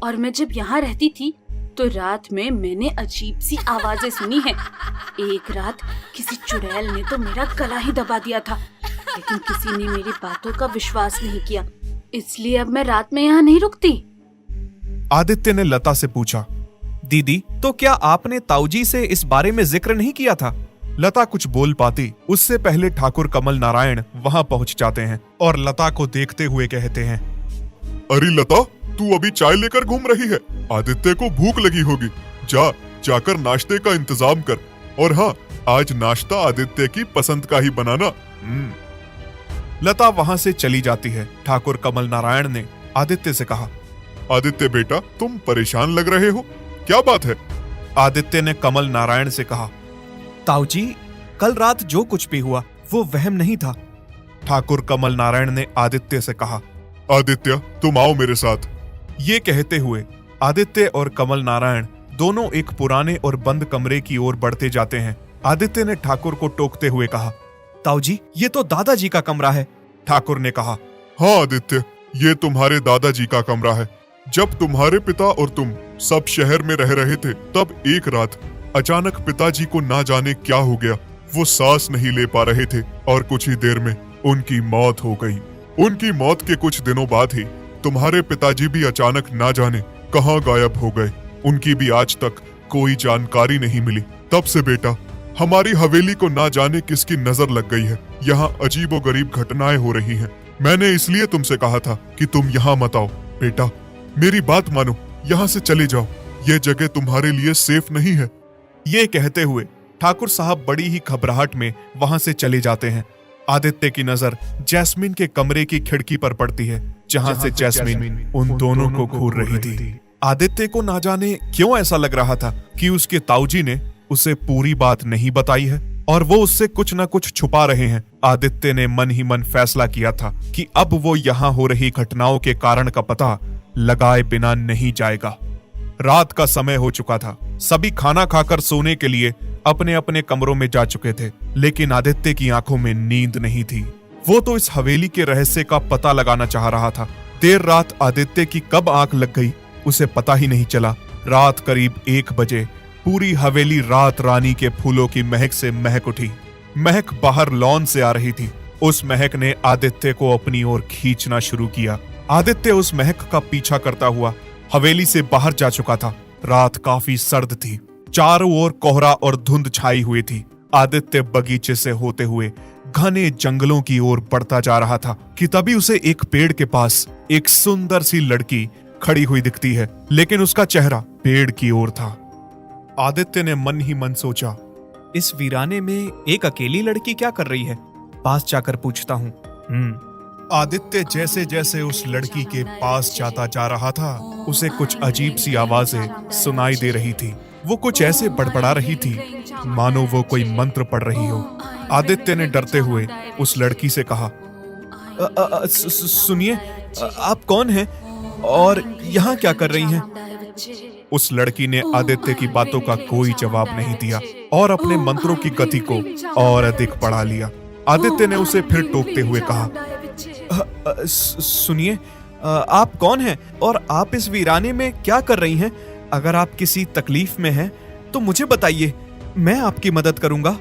और मैं जब यहाँ रहती थी तो रात में मैंने अजीब सी आवाजें सुनी हैं। एक रात किसी चुड़ैल ने तो मेरा गला ही दबा दिया था, लेकिन किसी ने मेरी बातों का विश्वास नहीं किया, इसलिए अब मैं रात में यहाँ नहीं रुकती। आदित्य ने लता से पूछा, दीदी, तो क्या आपने ताऊजी से इस बारे में जिक्र नहीं किया था? लता कुछ बोल पाती उससे पहले ठाकुर कमल नारायण वहां पहुंच जाते हैं और लता को देखते हुए कहते हैं, अरे लता, तू अभी चाय लेकर घूम रही है? आदित्य को भूख लगी होगी, जाकर नाश्ते का इंतजाम कर। और हाँ, आज नाश्ता आदित्य की पसंद का ही बनाना। लता वहां से चली जाती है। ठाकुर कमल नारायण ने आदित्य से कहा, आदित्य बेटा, तुम परेशान लग रहे हो, क्या बात है? आदित्य ने कमल नारायण से कहा, ताऊजी, कल रात जो कुछ भी हुआ वो वहम नहीं था। ठाकुर कमल नारायण ने आदित्य से कहा, आदित्य, तुम आओ मेरे साथ। ये कहते हुए आदित्य और कमल नारायण दोनों एक पुराने और बंद कमरे की ओर बढ़ते जाते हैं। आदित्य ने ठाकुर को टोकते हुए कहा, ताऊजी, ये तो दादाजी का कमरा है। ठाकुर ने कहा, हाँ आदित्य, ये तुम्हारे दादाजी का कमरा है। जब तुम्हारे पिता और तुम सब शहर में रह रहे थे, तब एक रात अचानक पिताजी को ना जाने क्या हो गया। वो सांस नहीं ले पा रहे थे और कुछ ही देर में उनकी मौत हो गई। उनकी मौत के कुछ दिनों बाद ही तुम्हारे पिताजी भी अचानक ना जाने कहाँ गायब हो गए। उनकी भी आज तक कोई जानकारी नहीं मिली। तब से बेटा, हमारी हवेली को ना जाने किसकी नजर लग गई है। यहाँ अजीबोगरीब घटनाएं हो रही हैं। मैंने इसलिए तुमसे कहा था कि तुम यहाँ मत आओ। बेटा, मेरी बात मानो, यहाँ से चले जाओ। ये जगह तुम्हारे लिए सेफ नहीं है। ये कहते हुए ठाकुर साहब बड़ी ही घबराहट में वहां से चले जाते हैं। आदित्य की नजर जैस्मिन के कमरे की खिड़की पर पड़ती है, जहां से जैस्मिन उन दोनों को घूर रही थी। आदित्य को ना जाने क्यों ऐसा लग रहा था कि उसके ताऊजी ने उसे पूरी बात नहीं बताई है और वो उससे कुछ न कुछ छुपा रहे हैं। आदित्य ने मन ही मन फैसला किया था कि अब वो यहाँ हो रही घटनाओं के कारण का पता लगाए बिना नहीं जाएगा। रात का समय हो चुका था। सभी खाना खाकर सोने के लिए अपने अपने कमरों में जा चुके थे, लेकिन आदित्य की आंखों में नींद नहीं थी। वो तो इस हवेली के रहस्य का पता लगाना चाह रहा था। देर रात आदित्य की कब आंख लग गई उसे पता ही नहीं चला। रात करीब 1 बजे पूरी हवेली रात रानी के फूलों की महक से महक उठी। महक बाहर लॉन से आ रही थी। उस महक ने आदित्य को अपनी ओर खींचना शुरू किया। आदित्य उस महक का पीछा करता हुआ हवेली से बाहर जा चुका था। रात काफी सर्द थी। चारों ओर कोहरा और धुंध छाई हुई थी। आदित्य बगीचे से होते हुए घने जंगलों की ओर बढ़ता जा रहा था कि तभी उसे एक पेड़ के पास एक सुंदर सी लड़की खड़ी हुई दिखती है, लेकिन उसका चेहरा पेड़ की ओर था। आदित्य ने मन ही मन सोचा, इस वीराने में एक अकेली लड़की क्या कर रही है? पास जाकर पूछता हूँ। आदित्य जैसे जैसे उस लड़की के पास जाता जा रहा था, उसे कुछ अजीब सी आवाजें सुनाई दे रही थी। वो कुछ ऐसे बड़बड़ा रही थी मानो वो कोई मंत्र पढ़ रही हो। आदित्य ने डरते हुए उस लड़की से कहा, सुनिए, आप कौन हैं और यहाँ क्या कर रही हैं? उस लड़की ने आदित्य की बातों का कोई जवाब नहीं दिया और अपने मंत्रों की गति को और अधिक बढ़ा लिया। आदित्य ने उसे फिर टोकते हुए कहा, सुनिए, आप कौन हैं और आप इस वीराने में क्या कर रही हैं? अगर आप किसी तकलीफ में हैं तो मुझे बताइए, मैं आपकी मदद करूंगा।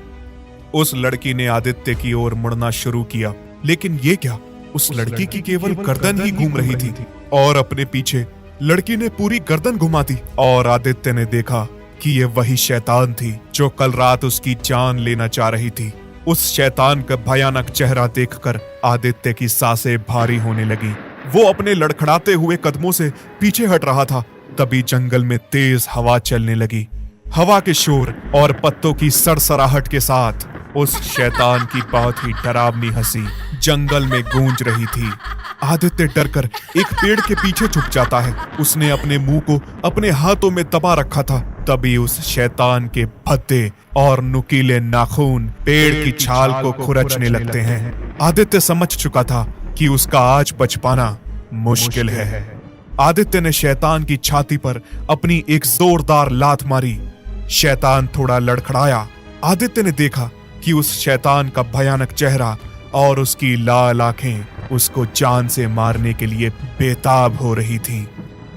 उस लड़की ने आदित्य की ओर मुड़ना शुरू किया, लेकिन ये क्या, उस लड़की की केवल गर्दन ही घूम रही थी और अपने पीछे लड़की ने पूरी गर्दन घुमा दी। और आदित्य ने देखा कि ये वही शैतान थी जो कल रात उसकी जान लेना चाह रही थी। उस शैतान का भयानक चेहरा देखकर आदित्य की सांसें भारी होने लगी। वो अपने लड़खड़ाते हुए कदमों से पीछे हट रहा था। तभी जंगल में तेज हवा चलने लगी। हवा के शोर और पत्तों की सरसराहट के साथ उस शैतान की बहुत ही डरावनी हंसी जंगल में गूंज रही थी। आदित्य डरकर एक पेड़ के पीछे छुप जाता है। उसने अपने मुंह को अपने हाथों में दबा रखा था। तभी उस शैतान के भद्दे और नुकीले नाखून पेड़ की छाल को खुरचने लगते हैं। आदित्य समझ चुका था कि उसका आज बच पाना मुश्किल है। आदित्य ने शैतान की छाती पर अपनी एक जोरदार लात मारी। शैतान थोड़ा लड़खड़ाया। आदित्य ने देखा कि उस शैतान का भयानक चेहरा और उसकी लाल आंखें उसको जान से मारने के लिए बेताब हो रही थीं।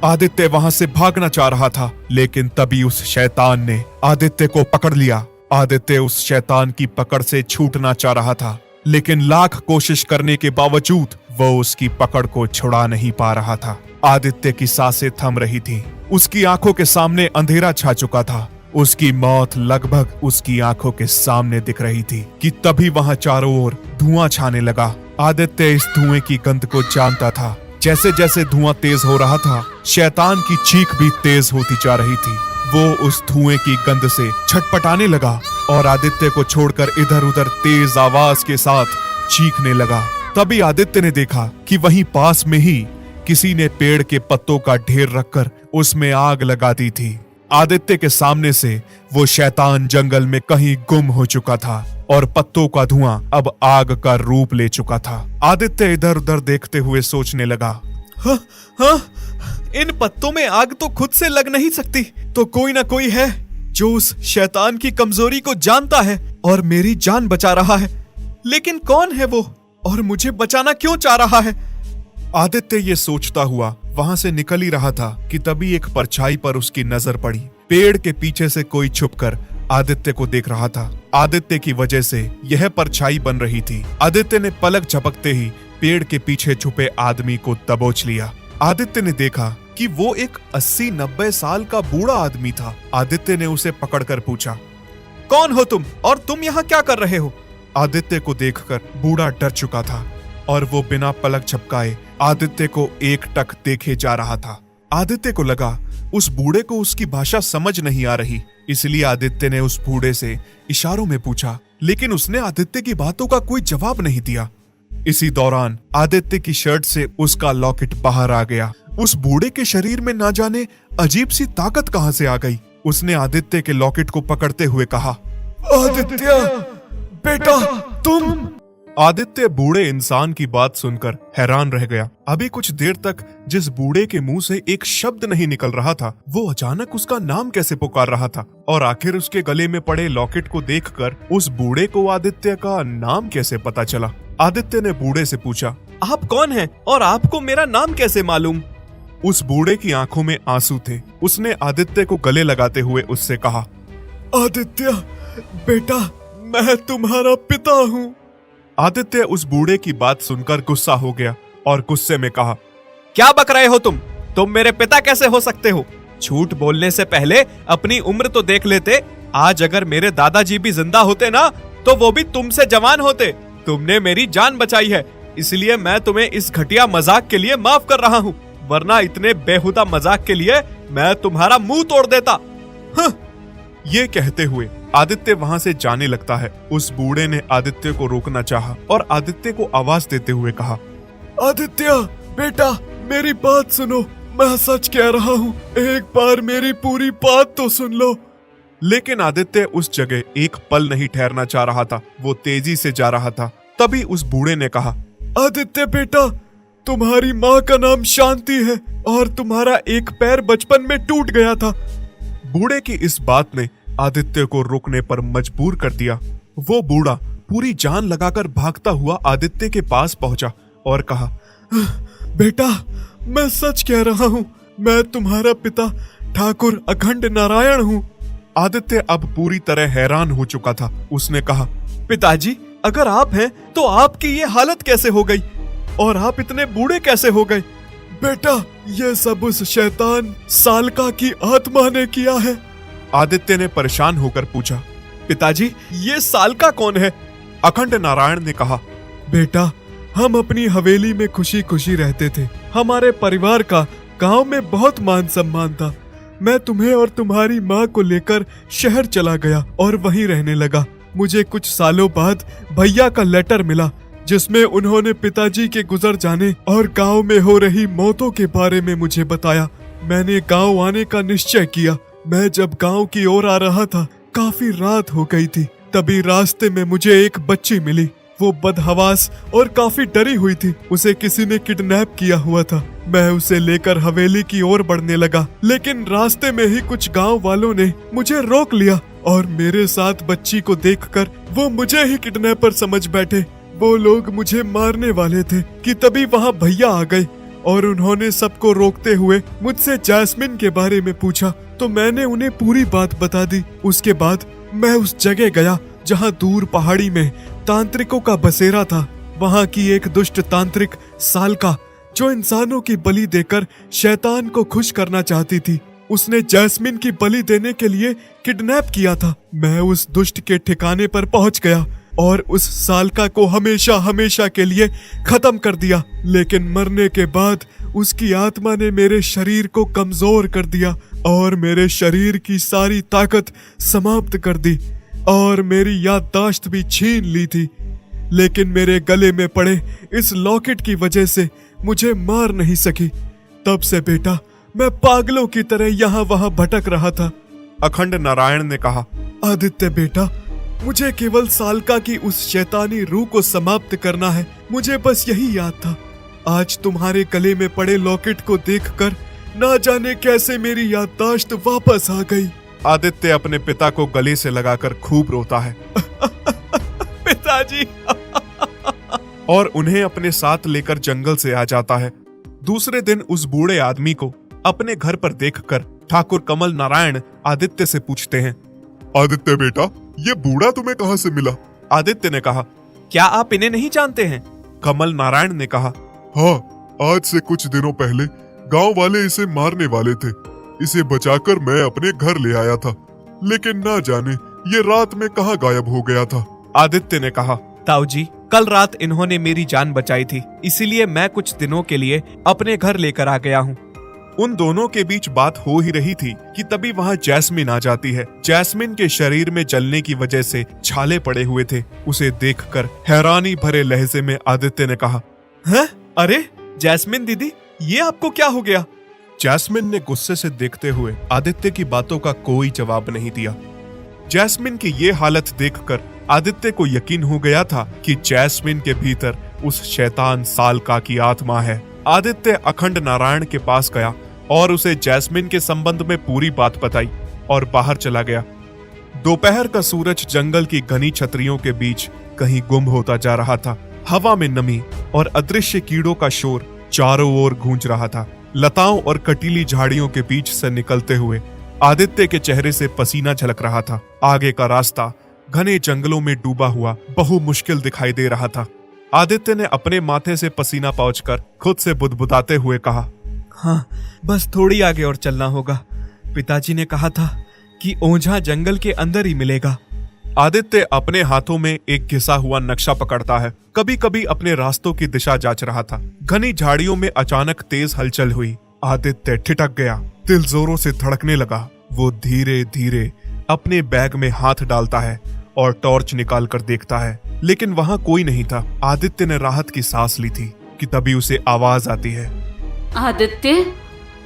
आदित्य वहां से भागना चाह रहा था, लेकिन तभी उस शैतान ने आदित्य को पकड़ लिया। आदित्य उस शैतान की पकड़ से छूटना चाह रहा था, लेकिन लाख कोशिश करने के बावजूद वो उसकी पकड़ को छुड़ा नहीं पा रहा था। आदित्य की सांसें थम रही थीं। उसकी आंखों के सामने अंधेरा छा चुका था। उसकी मौत लगभग उसकी आंखों के सामने दिख रही थी कि तभी वहां चारों ओर धुआं छाने लगा। आदित्य इस धुएं की गंध को जानता था। जैसे जैसे धुआं तेज हो रहा था, शैतान की चीख भी तेज होती जा रही थी। वो उस धुएं की गंध से छटपटाने लगा और आदित्य को छोड़कर इधर उधर तेज आवाज के साथ चीखने लगा। तभी आदित्य ने देखा कि वहीं पास में ही किसी ने पेड़ के पत्तों का ढेर रखकर उसमें आग लगा दी थी। आदित्य के सामने से वो शैतान जंगल में कहीं गुम हो चुका था और पत्तों का धुआं अब आग का रूप ले चुका था। आदित्य इधर उधर देखते हुए सोचने लगा, हाँ, इन पत्तों में आग तो खुद से लग नहीं सकती, तो कोई ना कोई है जो उस शैतान की कमजोरी को जानता है और मेरी जान बचा रहा है। लेकिन कौन है वो और मुझे बचाना क्यों चाह रहा है? आदित्य ये सोचता हुआ वहां से निकल ही रहा था कि तभी एक परछाई पर उसकी नजर पड़ी। पेड़ के पीछे से कोई छुपकर आदित्य को देख रहा था। आदित्य की वजह से यह परछाई बन रही थी। आदित्य ने पलक झपकते ही पेड़ के पीछे छुपे आदमी को दबोच लिया। आदित्य ने देखा कि वो एक 80-90 साल का बूढ़ा आदमी था। आदित्य ने उसे पकड़कर पूछा, कौन हो तुम और तुम यहाँ क्या कर रहे हो? आदित्य को देखकर बूढ़ा डर चुका था और वो बिना पलक झपकाए आदित्य को एकटक देखे जा रहा था। आदित्य को लगा उस बूढ़े को उसकी भाषा समझ नहीं आ रही, इसलिए आदित्य ने उस बूढ़े से इशारों में पूछा, लेकिन उसने आदित्य की बातों का कोई जवाब नहीं दिया। इसी दौरान आदित्य की शर्ट से उसका लॉकेट बाहर आ गया। उस बूढ़े के शरीर में ना जाने अजीब सी ताकत कहां से आ गई। उसने आदित्य के लॉकेट को पकड़ते हुए कहा, आदित्य बेटा तुम। आदित्य बूढ़े इंसान की बात सुनकर हैरान रह गया। अभी कुछ देर तक जिस बूढ़े के मुंह से एक शब्द नहीं निकल रहा था, वो अचानक उसका नाम कैसे पुकार रहा था, और आखिर उसके गले में पड़े लॉकेट को देखकर उस बूढ़े को आदित्य का नाम कैसे पता चला। आदित्य ने बूढ़े से पूछा, आप कौन हैं और आपको मेरा नाम कैसे मालूम? उस बूढ़े की आंखों में आंसू थे। उसने आदित्य को गले लगाते हुए उससे कहा, आदित्य बेटा मैं तुम्हारा पिता हूँ। आदित्य उस बूढ़े की बात सुनकर गुस्सा हो गया और गुस्से में कहा, क्या बक रहे हो तुम मेरे पिता कैसे हो सकते हो? झूठ बोलने से पहले अपनी उम्र तो देख लेते। आज अगर मेरे दादाजी भी जिंदा होते ना, तो वो भी तुमसे जवान होते। तुमने मेरी जान बचाई है, इसलिए मैं तुम्हें इस घटिया मजाक के लिए माफ कर रहा हूँ, वरना इतने बेहुदा मजाक के लिए मैं तुम्हारा मुंह तोड़ देता। ये कहते हुए आदित्य वहां से जाने लगता है। उस बूढ़े ने आदित्य को रोकना चाहा और आदित्य को आवाज देते हुए कहा, आदित्य बेटा मेरी बात सुनो, मैं सच कह रहा हूँ, एक बार मेरी पूरी बात तो सुन लो। लेकिन आदित्य उस जगह एक पल नहीं ठहरना चाह रहा था, वो तेजी से जा रहा था। तभी उस बूढ़े ने कहा, आदित्य बेटा तुम्हारी माँ का नाम शांति है और तुम्हारा एक पैर बचपन में टूट गया था। बूढ़े की इस बात ने आदित्य को रुकने पर मजबूर कर दिया। वो बूढ़ा पूरी जान लगाकर भागता हुआ आदित्य के पास पहुंचा और कहा, बेटा मैं सच कह रहा हूँ, मैं तुम्हारा पिता ठाकुर अखंड नारायण हूँ। आदित्य अब पूरी तरह हैरान हो चुका था। उसने कहा, पिताजी अगर आप हैं तो आपकी ये हालत कैसे हो गई और आप इतने बूढ़े कैसे हो गए? बेटा ये सब उस शैतान सालका की आत्मा ने किया है। आदित्य ने परेशान होकर पूछा, पिताजी ये सालका कौन है? अखंड नारायण ने कहा, बेटा हम अपनी हवेली में खुशी खुशी रहते थे। हमारे परिवार का गांव में बहुत मान सम्मान था। मैं तुम्हें और तुम्हारी माँ को लेकर शहर चला गया और वहीं रहने लगा। मुझे कुछ सालों बाद भैया का लेटर मिला, जिसमें उन्होंने पिताजी के गुजर जाने और गांव में हो रही मौतों के बारे में मुझे बताया। मैंने गांव आने का निश्चय किया। मैं जब गांव की ओर आ रहा था, काफी रात हो गई थी। तभी रास्ते में मुझे एक बच्ची मिली। वो बदहवास और काफी डरी हुई थी। उसे किसी ने किडनैप किया हुआ था। मैं उसे लेकर हवेली की ओर बढ़ने लगा, लेकिन रास्ते में ही कुछ गांव वालों ने मुझे रोक लिया और मेरे साथ बच्ची को देखकर वो मुझे ही किडनैपर समझ बैठे। वो लोग मुझे मारने वाले थे कि तभी वहाँ भैया आ गए और उन्होंने सबको रोकते हुए मुझसे जैस्मिन के बारे में पूछा, तो मैंने उन्हें पूरी बात बता दी। उसके बाद मैं उस जगह गया जहाँ दूर पहाड़ी में तांत्रिकों का बसेरा था। वहाँ की एक दुष्ट तांत्रिक सालका, जो इंसानों की बलि देकर शैतान को खुश करना चाहती थी, उसने जैस्मिन की बलि देने के लिए किडनैप किया था। मैं उस दुष्ट के ठिकाने पर पहुंच गया और उस सालका को हमेशा हमेशा के लिए खत्म कर दिया। लेकिन मरने के बाद उसकी आत्मा ने मेरे शरीर को कमजोर कर दिया और मेरे शरीर की सारी ताकत समाप्त कर दी और मेरी याददाश्त भी छीन ली थी। लेकिन मेरे गले में पड़े इस लॉकेट की वजह से मुझे मार नहीं सकी। तब से बेटा मैं पागलों की तरह यहाँ वहाँ भटक रहा था। अखंड नारायण ने कहा, आदित्य बेटा मुझे केवल सालका की उस शैतानी रूह को समाप्त करना है। मुझे बस यही याद था। आज तुम्हारे गले में पड़े लॉकेट को देखकर ना जाने कैसे मेरी याददाश्त वापस आ गई। आदित्य अपने पिता को गले से लगाकर खूब रोता है पिताजी और उन्हें अपने साथ लेकर जंगल से आ जाता है। दूसरे दिन उस बूढ़े आदमी को अपने घर पर देखकर ठाकुर कमल नारायण आदित्य से पूछते हैं, आदित्य बेटा ये बूढ़ा तुम्हें कहाँ से मिला? आदित्य ने कहा, क्या आप इन्हें नहीं जानते हैं? कमल नारायण ने कहा, हाँ, आज से कुछ दिनों पहले गांव वाले इसे मारने वाले थे। इसे बचाकर मैं अपने घर ले आया था, लेकिन ना जाने ये रात में कहाँ गायब हो गया था? आदित्य ने कहा। ताऊ जी, कल रात इन्होंने मेरी जान बचाई थी, इसीलिए मैं कुछ दिनों के लिए अपने घर लेकर आ गया हूँ। उन दोनों के बीच बात हो ही रही थी कि तभी वहां जैस्मिन आ जाती है। जैस्मिन के शरीर में जलने की वजह से छाले पड़े हुए थे। उसे देखकर हैरानी भरे लहजे में आदित्य ने कहा, हैं? अरे जैस्मिन दीदी, ये आपको क्या हो गया? जैस्मिन ने गुस्से से देखते हुए आदित्य की बातों का कोई जवाब नहीं दिया। जैस्मिन की ये हालत देखकर आदित्य को यकीन हो गया था कि जैस्मिन के भीतर उस शैतान सालका की आत्मा है। आदित्य अखंड नारायण के पास गया और उसे जैस्मिन के संबंध में पूरी बात बताई और बाहर चला गया। दोपहर का सूरज जंगल की घनी छतरियों के बीच कहीं गुम होता जा रहा था। हवा में नमी और अदृश्य कीड़ों का शोर चारों ओर गूंज रहा था। लताओं और कटीली झाड़ियों के बीच से निकलते हुए आदित्य के चेहरे से पसीना झलक रहा था। आगे का रास्ता घने जंगलों में डूबा हुआ बहु मुश्किल दिखाई दे रहा था। आदित्य ने अपने माथे से पसीना पोंछकर खुद से बुदबुदाते हुए कहा, हाँ, बस थोड़ी आगे और चलना होगा। पिताजी ने कहा था कि ओझा जंगल के अंदर ही मिलेगा। आदित्य अपने हाथों में एक घिसा हुआ नक्शा पकड़ता है। कभी कभी अपने रास्तों की दिशा जांच रहा था। घनी झाड़ियों में अचानक तेज हलचल हुई। आदित्य ठिठक गया, दिल जोरों से धड़कने लगा। वो धीरे धीरे अपने बैग में हाथ डालता है और टॉर्च निकाल कर देखता है, लेकिन वहां कोई नहीं था। आदित्य ने राहत की सांस ली थी कि तभी उसे आवाज आती है, आदित्य,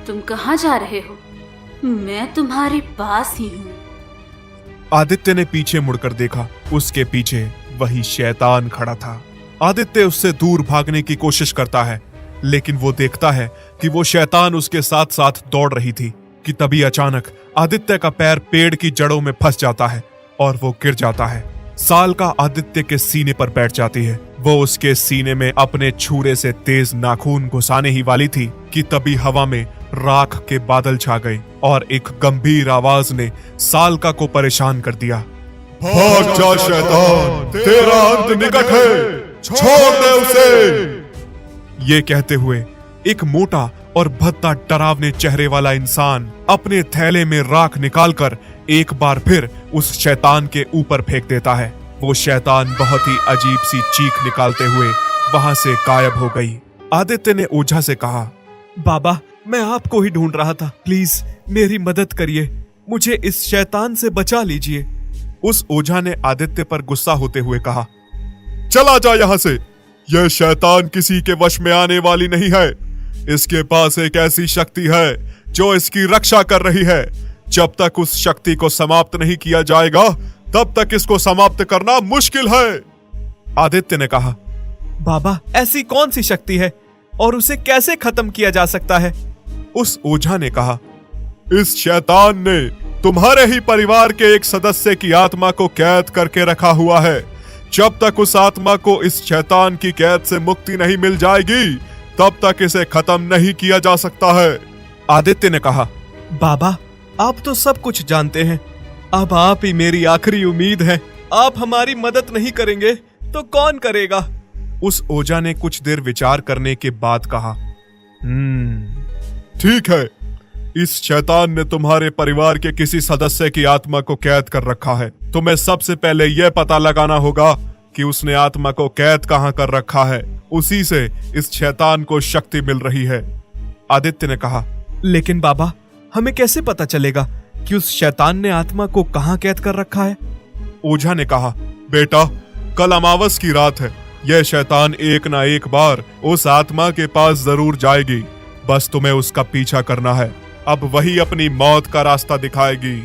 तुम कहाँ जा रहे हो? मैं तुम्हारे पास ही हूँ। आदित्य ने पीछे मुड़कर देखा। उसके पीछे वही शैतान खड़ा था। आदित्य उससे दूर भागने की कोशिश करता है, लेकिन वो देखता है कि वो शैतान उसके साथ साथ दौड़ रही थी कि तभी अचानक आदित्य का पैर पेड़ की जड़ों में फंस जाता है और वो गिर जाता है। सालका आदित्य के सीने पर बैठ जाती है। वो उसके सीने में अपने छुरे से तेज नाखून घुसाने ही वाली थी कि तभी हवा में राख के बादल छा गए और एक गंभीर आवाज ने सालका को परेशान कर दिया। भाग जा शैतान, तेरा अंत निकट है, छोड़ दे उसे। ये कहते हुए एक मोटा और भद्दा डरावने चेहरे वाला इंसान अपने थैले में राख निकालकर एक बार फिर उस शैतान के ऊपर फेंक देता है। वो शैतान बहुत ही अजीब सी चीख निकालते हुए वहां से गायब हो गई। आदित्य ने ओझा से कहा, बाबा, मैं आपको ही ढूंढ रहा था। प्लीज मेरी मदद करिए, मुझे इस शैतान से बचा लीजिए। उस ओझा ने आदित्य पर गुस्सा होते हुए कहा, चला जा यहाँ से। यह शैतान किसी के वश में आने वाली नहीं है। इसके पास एक ऐसी शक्ति है जो इसकी रक्षा कर रही है। जब तक उस शक्ति को समाप्त नहीं किया जाएगा, तब तक इसको समाप्त करना मुश्किल है। आदित्य ने कहा, बाबा, ऐसी कौन सी शक्ति है और उसे कैसे खत्म किया जा सकता है? उस ओझा ने कहा, इस शैतान ने तुम्हारे ही परिवार के एक सदस्य की आत्मा को कैद करके रखा हुआ है। जब तक उस आत्मा को इस शैतान की कैद से मुक्ति नहीं मिल जाएगी, तब तक इसे खत्म नहीं किया जा सकता है। आदित्य ने कहा, बाबा, आप तो सब कुछ जानते हैं। अब आप ही मेरी आखिरी उम्मीद है। आप हमारी मदद नहीं करेंगे तो कौन करेगा? उस ओझा ने कुछ देर विचार करने के बाद कहा, ठीक है, इस शैतान ने तुम्हारे परिवार के किसी सदस्य की आत्मा को कैद कर रखा है। तुम्हें सबसे पहले यह पता लगाना होगा कि उसने आत्मा को कैद कहां कर रखा है। उसी से इस शैतान को शक्ति मिल रही है। आदित्य ने कहा, लेकिन बाबा, हमें कैसे पता चलेगा कि उस शैतान ने आत्मा को कहां कैद कर रखा है? ओझा ने कहा, बेटा, कल अमावस की रात है। यह शैतान एक ना एक बार उस आत्मा के पास जरूर जाएगी। बस तुम्हें उसका पीछा करना है। अब वही अपनी मौत का रास्ता दिखाएगी।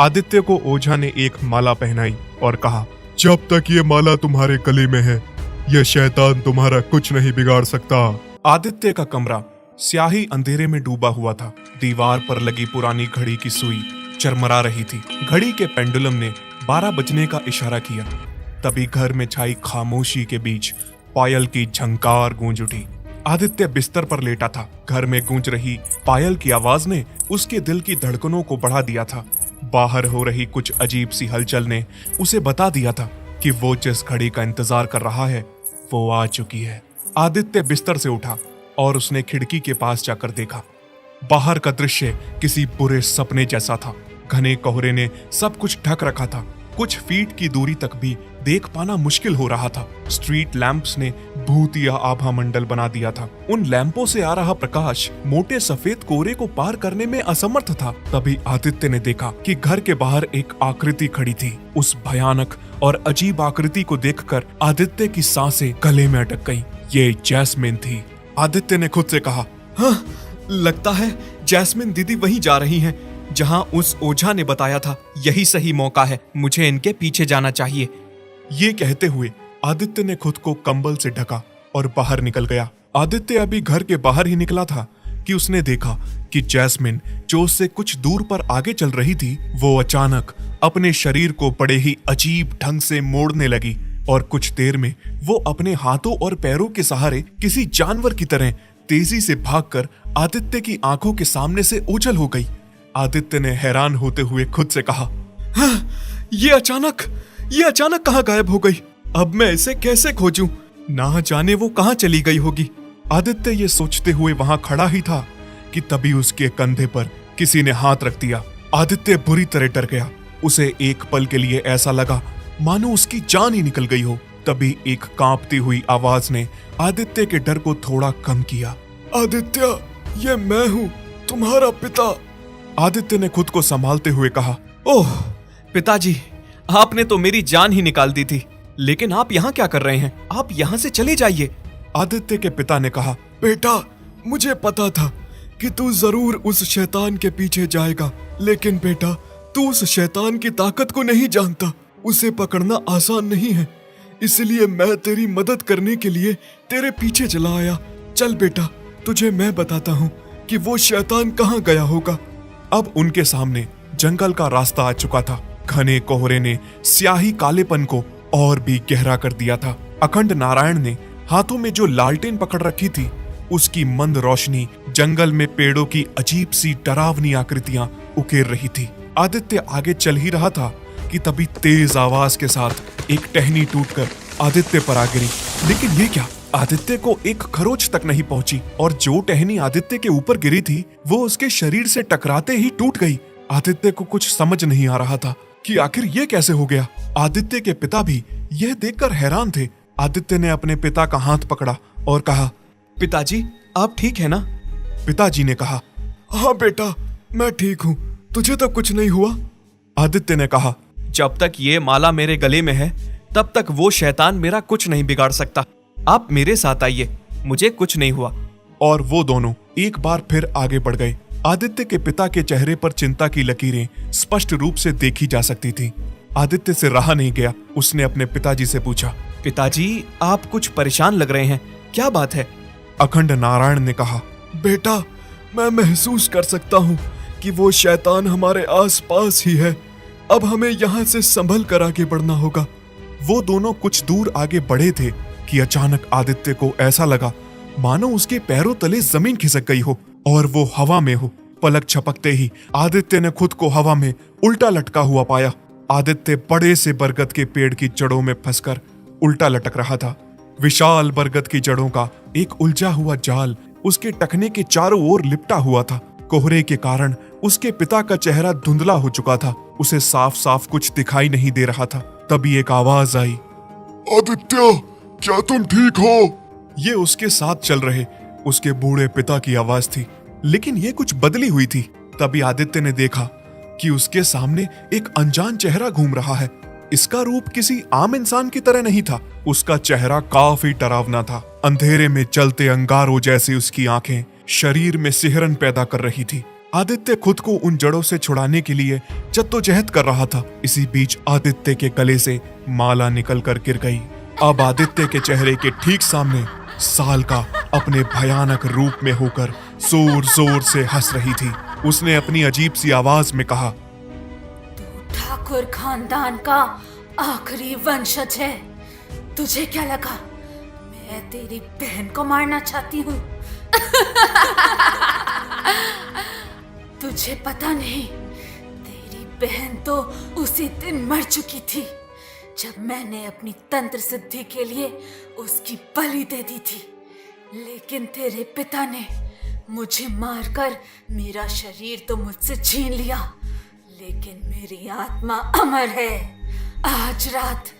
आदित्य को ओझा ने एक माला पहनाई और कहा, जब तक ये माला तुम्हारे गले में है, यह शैतान तुम्हारा कुछ नहीं बिगाड़ सकता। आदित्य का कमरा स्याही अंधेरे में डूबा हुआ था। दीवार पर लगी पुरानी घड़ी की सुई चरमरा रही थी। घड़ी के पेंडुलम ने 12 बजने का इशारा किया। तभी घर में छाई खामोशी के बीच पायल की झंकार गूंज उठी। आदित्य बिस्तर पर लेटा था। घर में गूंज रही पायल की आवाज ने उसके दिल की धड़कनों को बढ़ा दिया था। बाहर हो रही कुछ अजीब सी हलचल ने उसे बता दिया था कि वो जिस घड़ी का इंतजार कर रहा है वो आ चुकी है। आदित्य बिस्तर से उठा और उसने खिड़की के पास जाकर देखा। बाहर का दृश्य किसी बुरे सपने जैसा था। घने कोहरे ने सब कुछ ढक रखा था। कुछ फीट की दूरी तक भी देख पाना मुश्किल हो रहा था। स्ट्रीट लैंप्स ने भूतिया आभा मंडल बना दिया था। उन लैंपों से आ रहा प्रकाश मोटे सफेद कोहरे को पार करने में असमर्थ था। तभी आदित्य ने देखा कि घर के बाहर एक आकृति खड़ी थी। उस भयानक और अजीब आकृति को देखकर आदित्य की सांसें गले में अटक गईं। ये जैस्मिन थी। आदित्य ने खुद से कहा, हाँ, लगता है जैस्मिन दीदी वहीं जा रही हैं जहां उस ओझा ने बताया था। यही सही मौका है, मुझे इनके पीछे जाना चाहिए। ये कहते हुए आदित्य ने खुद को कंबल से ढका और बाहर निकल गया। आदित्य अभी घर के बाहर ही निकला था कि उसने देखा कि जैस्मिन जो उससे कुछ दूर पर आगे चल रही थी, वो अचानक अपने शरीर को बड़े ही अजीब ढंग से मोड़ने लगी और कुछ देर में वो अपने हाथों और पैरों के सहारे किसी जानवर की तरह तेजी से भागकर आदित्य की आंखों के सामने से ओझल हो गई। आदित्य ने हैरान होते हुए खुद से कहा, हाँ, ये अचानक कहाँ गायब हो गई? अब मैं इसे कैसे खोजूं? ना जाने वो कहाँ चली गई होगी। आदित्य ये सोचते हुए वहां खड़ा ही था कि तभी उसके कंधे पर किसी ने हाथ रख दिया। आदित्य बुरी तरह डर गया। उसे एक पल के लिए ऐसा लगा मानो उसकी जान ही निकल गई हो। तभी एक कांपती हुई आवाज ने आदित्य के डर को थोड़ा कम किया। आदित्य, ये मैं हूँ, तुम्हारा पिता। आदित्य ने खुद को संभालते हुए कहा, ओह पिताजी, आपने तो मेरी जान ही निकाल दी थी, लेकिन आप यहाँ क्या कर रहे हैं? आप यहाँ से चले जाइए। आदित्य के पिता ने कहा, बेटा, मुझे पता था कि तू जरूर उस शैतान के पीछे जाएगा, लेकिन बेटा, तू उस शैतान की ताकत को नहीं जानता। उसे पकड़ना आसान नहीं है, इसलिए मैं तेरी मदद करने के लिए तेरे पीछे चला आया। चल बेटा, तुझे मैं बताता हूँ कि वो शैतान कहाँ गया होगा। अब उनके सामने जंगल का रास्ता आ चुका था। घने कोहरे ने स्याही कालेपन को और भी गहरा कर दिया था। अखंड नारायण ने हाथों में जो लालटेन पकड़ रखी थी, उसकी मंद रोशनी जंगल में पेड़ों की अजीब सी डरावनी आकृतियां उकेर रही थी। आदित्य आगे चल ही रहा था कि तभी तेज आवाज के साथ एक टहनी टूटकर आदित्य पर आ गिरी। लेकिन ये क्या, आदित्य को एक खरोच तक नहीं पहुंची और जो टहनी आदित्य के ऊपर गिरी थी वो उसके शरीर से टकराते ही टूट गई। आदित्य को कुछ समझ नहीं आ रहा था कि आखिर ये कैसे हो गया। आदित्य के पिता भी यह देखकर हैरान थे। आदित्य ने अपने पिता का हाथ पकड़ा और कहा, पिताजी, आप ठीक है ना? पिताजी ने कहा, हाँ बेटा, मैं ठीक हूँ, तुझे तो कुछ नहीं हुआ? आदित्य ने कहा, जब तक ये माला मेरे गले में है तब तक वो शैतान मेरा कुछ नहीं बिगाड़ सकता। आप मेरे साथ आइए, मुझे कुछ नहीं हुआ। और वो दोनों एक बार फिर आगे बढ़ गए। आदित्य के पिता के चेहरे पर चिंता की लकीरें स्पष्ट रूप से देखी जा सकती थी। आदित्य से रहा नहीं गया। उसने अपने पिताजी से पूछा, पिताजी, आप कुछ परेशान लग रहे हैं, क्या बात है? अखंड नारायण ने कहा, बेटा, मैं महसूस कर सकता हूँ कि वो शैतान हमारे आसपास ही है। अब हमें यहाँ से संभल कर आगे बढ़ना होगा। वो दोनों कुछ दूर आगे बढ़े थे कि अचानक आदित्य को ऐसा लगा मानो उसके पैरों तले जमीन खिसक गई हो और वो हवा में हो। पलक झपकते ही आदित्य ने खुद को हवा में उल्टा लटका हुआ पाया। आदित्य बड़े से बरगद के पेड़ की जड़ों में फंसकर उल्टा लटक रहा था। विशाल बरगद की जड़ों का एक उलझा हुआ जाल उसके टखने के चारों ओर लिपटा हुआ था। कोहरे के कारण उसके पिता का चेहरा धुंधला हो चुका था। उसे साफ साफ कुछ दिखाई नहीं दे रहा था। तभी एक आवाज आई, आदित्य, क्या तुम ठीक हो? ये उसके साथ चल रहे उसके बूढ़े पिता की आवाज थी, लेकिन ये कुछ बदली हुई थी। तभी आदित्य ने देखा कि उसके सामने एक अनजान चेहरा घूम रहा है। इसका रूप किसी आम इंसान की तरह नहीं था। उसका चेहरा काफी डरावना था। अंधेरे में चलते अंगारों जैसी उसकी आंखें शरीर में सिहरन पैदा कर रही थी। आदित्य खुद को उन जड़ों से छुड़ाने के लिए जद्दोजहद कर रहा था। इसी बीच आदित्य के गले से माला निकल कर गिर गई। अब आदित्य के चेहरे के ठीक सामने साल का अपने भयानक रूप में होकर जोर जोर से हंस रही थी। उसने अपनी अजीब सी आवाज में कहा, तू ठाकुर खानदान का आखिरी वंशज है। तुझे क्या लगा मैं तेरी बहन को मारना चाहती हूँ? तुझे पता नहीं, तेरी बहन तो उसी दिन मर चुकी थी जब मैंने अपनी तंत्र सिद्धि के लिए उसकी बलि दे दी थी। लेकिन तेरे पिता ने मुझे मारकर मेरा शरीर तो मुझसे छीन लिया, लेकिन मेरी आत्मा अमर है। आज रात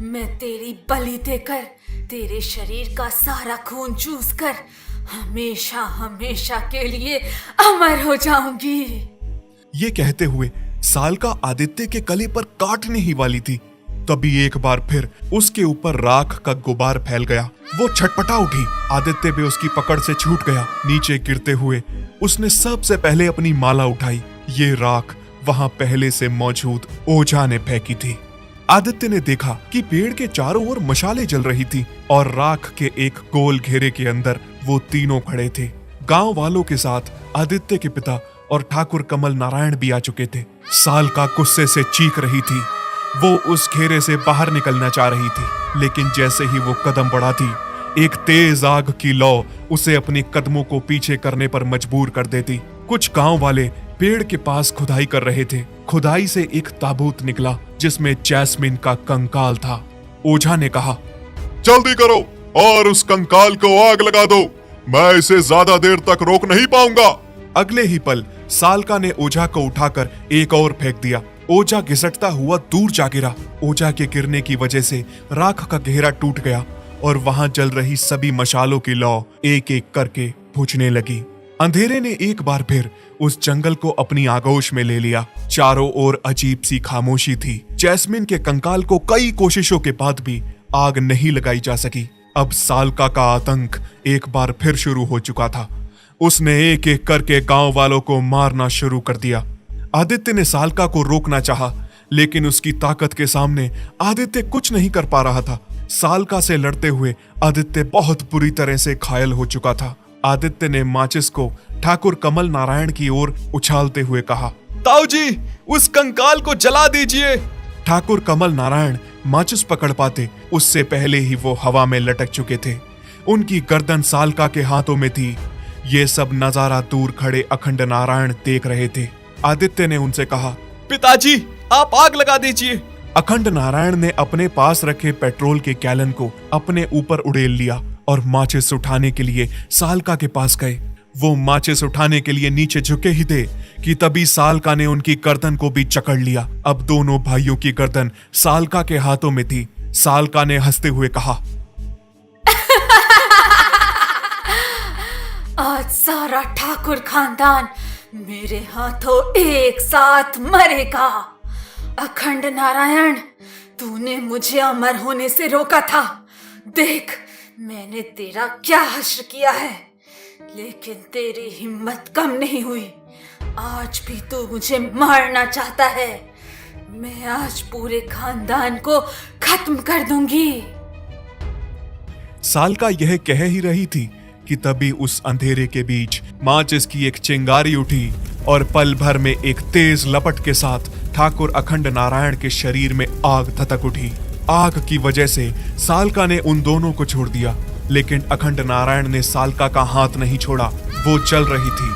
मैं तेरी बलि देकर तेरे शरीर का सारा खून चूस कर हमेशा हमेशा के लिए अमर हो जाऊंगी। ये कहते हुए सालका आदित्य के गले पर काटने ही वाली थी, तभी एक बार फिर उसके ऊपर राख का गुबार फैल गया। वो छटपटा उठी। आदित्य भी उसकी पकड़ से छूट गया। नीचे गिरते हुए उसने सबसे पहले अपनी माला उठाई। ये राख वहां पहले से मौजूद ओझा ने फेंकी थी। आदित्य ने देखा कि पेड़ के चारों ओर मशालें जल रही थी और राख के एक गोल घेरे के अंदर वो तीनों खड़े थे। गांव वालों के साथ आदित्य के पिता और ठाकुर कमल नारायण भी आ चुके थे। सालका गुस्से से चीख रही थी। वो उस घेरे से बाहर निकलना चाह रही थी, लेकिन जैसे ही वो कदम बढ़ाती, एक तेज आग की लौ उसे अपने कदमों को पीछे करने पर मजबूर कर देती। कुछ गांव वाले पेड़ के पास खुदाई कर रहे थे। खुदाई से एक ताबूत निकला जिसमें जैस्मिन का कंकाल था। ओझा ने कहा, जल्दी करो और उस कंकाल को आग लगा दो। मैं इसे ज्यादा देर तक रोक नहीं पाऊंगा। अगले ही पल सालका ने ओझा को उठाकर एक और फेंक दिया। ओझा घिसटता हुआ दूर जा गिरा। ओझा के गिरने की वजह से राख का घेरा टूट गया और वहां जल रही सभी मशालों की लौ एक एक करके बुझने लगी। अंधेरे ने एक बार फिर उस जंगल को अपनी आगोश में ले लिया। चारों ओर अजीब सी खामोशी थी। जैस्मिन के कंकाल को कई कोशिशों के बाद भी आग नहीं लगाई जा सकी। अब सालका का आतंक एक बार फिर शुरू हो चुका था। उसने एक एक करके गांव वालों को मारना शुरू कर दिया। आदित्य ने सालका को रोकना चाहा, लेकिन उसकी ताकत के सामने आदित्य कुछ नहीं कर पा रहा था। सालका से लड़ते हुए आदित्य बहुत बुरी तरह से घायल हो चुका था। आदित्य ने माचिस को ठाकुर कमल नारायण की ओर उछालते हुए कहा, ताऊ जी, उस कंकाल को जला दीजिए। ठाकुर कमल नारायण माचिस पकड़ पाते उससे पहले ही वो हवा में लटक चुके थे। उनकी गर्दन सालका के हाथों में थी। ये सब नजारा दूर खड़े अखंड नारायण देख रहे थे। आदित्य ने उनसे कहा, पिताजी, आप आग लगा दीजिए। अखंड नारायण ने अपने पास रखे पेट्रोल के गैलन को अपने ऊपर उड़ेल लिया और माचिस उठाने के लिए सालका के पास गए। वो माचिस उठाने के लिए नीचे झुके ही थे कि तभी सालका ने उनकी गर्दन को भी जकड़ लिया। अब दोनों भाइयों की गर्दन सालका के हाथों में थी। सालका ने हंसते हुए कहा, आज सारा ठाकुर खानदान मेरे हाथों एक साथ मरेगा। अखंड नारायण, तूने मुझे अमर होने से रोका था। देख, मैंने तेरा क्या हश्र किया है, लेकिन तेरी हिम्मत कम नहीं हुई। आज भी तू मुझे मारना चाहता है। मैं आज पूरे खानदान को खत्म कर दूंगी। सालका यह कह ही रही थी कि तभी उस अंधेरे के बीच माचिस की एक चिंगारी उठी और पल भर में एक तेज लपट के साथ ठाकुर अखंड नारायण के शरीर में आग धधक उठी। आग की वजह से सालका ने उन दोनों को छोड़ दिया, लेकिन अखंड नारायण ने सालका का हाथ नहीं छोड़ा। वो जल रही थी।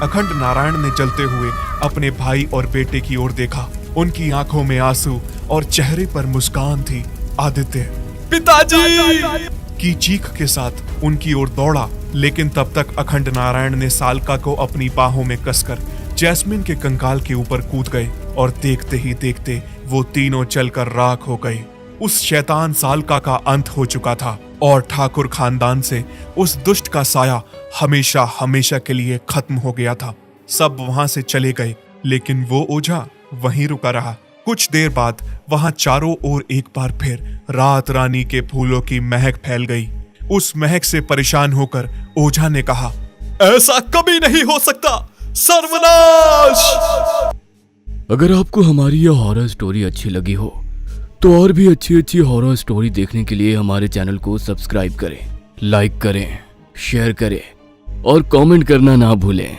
अखंड नारायण ने जलते हुए अपने भाई और बेटे की ओर देखा। उनकी आंखों में आंसू और चेहरे पर मुस्कान थी। आदित्य पिताजी की चीख के साथ उनकी ओर दौड़ा, लेकिन तब तक अखंड नारायण ने सालका को अपनी बाहों में कसकर जैस्मिन के कंकाल के ऊपर कूद गए और देखते ही देखते वो तीनों चलकर राख हो गए। उस शैतान सालका का अंत हो चुका था और ठाकुर खानदान से उस दुष्ट का साया हमेशा हमेशा के लिए खत्म हो गया था। सब वहां से चले गए, लेकिन वो ओझा वहीं रुका रहा। कुछ देर बाद वहां चारों ओर एक बार फिर रात रानी के फूलों की महक फैल गई। उस महक से परेशान होकर ओझा ने कहा, ऐसा कभी नहीं हो सकता, सर्वनाश। अगर आपको हमारी यह हॉरर स्टोरी अच्छी लगी हो तो और भी अच्छी अच्छी हॉरर स्टोरी देखने के लिए हमारे चैनल को सब्सक्राइब करें, लाइक करें, शेयर करें और कमेंट करना ना भूलें।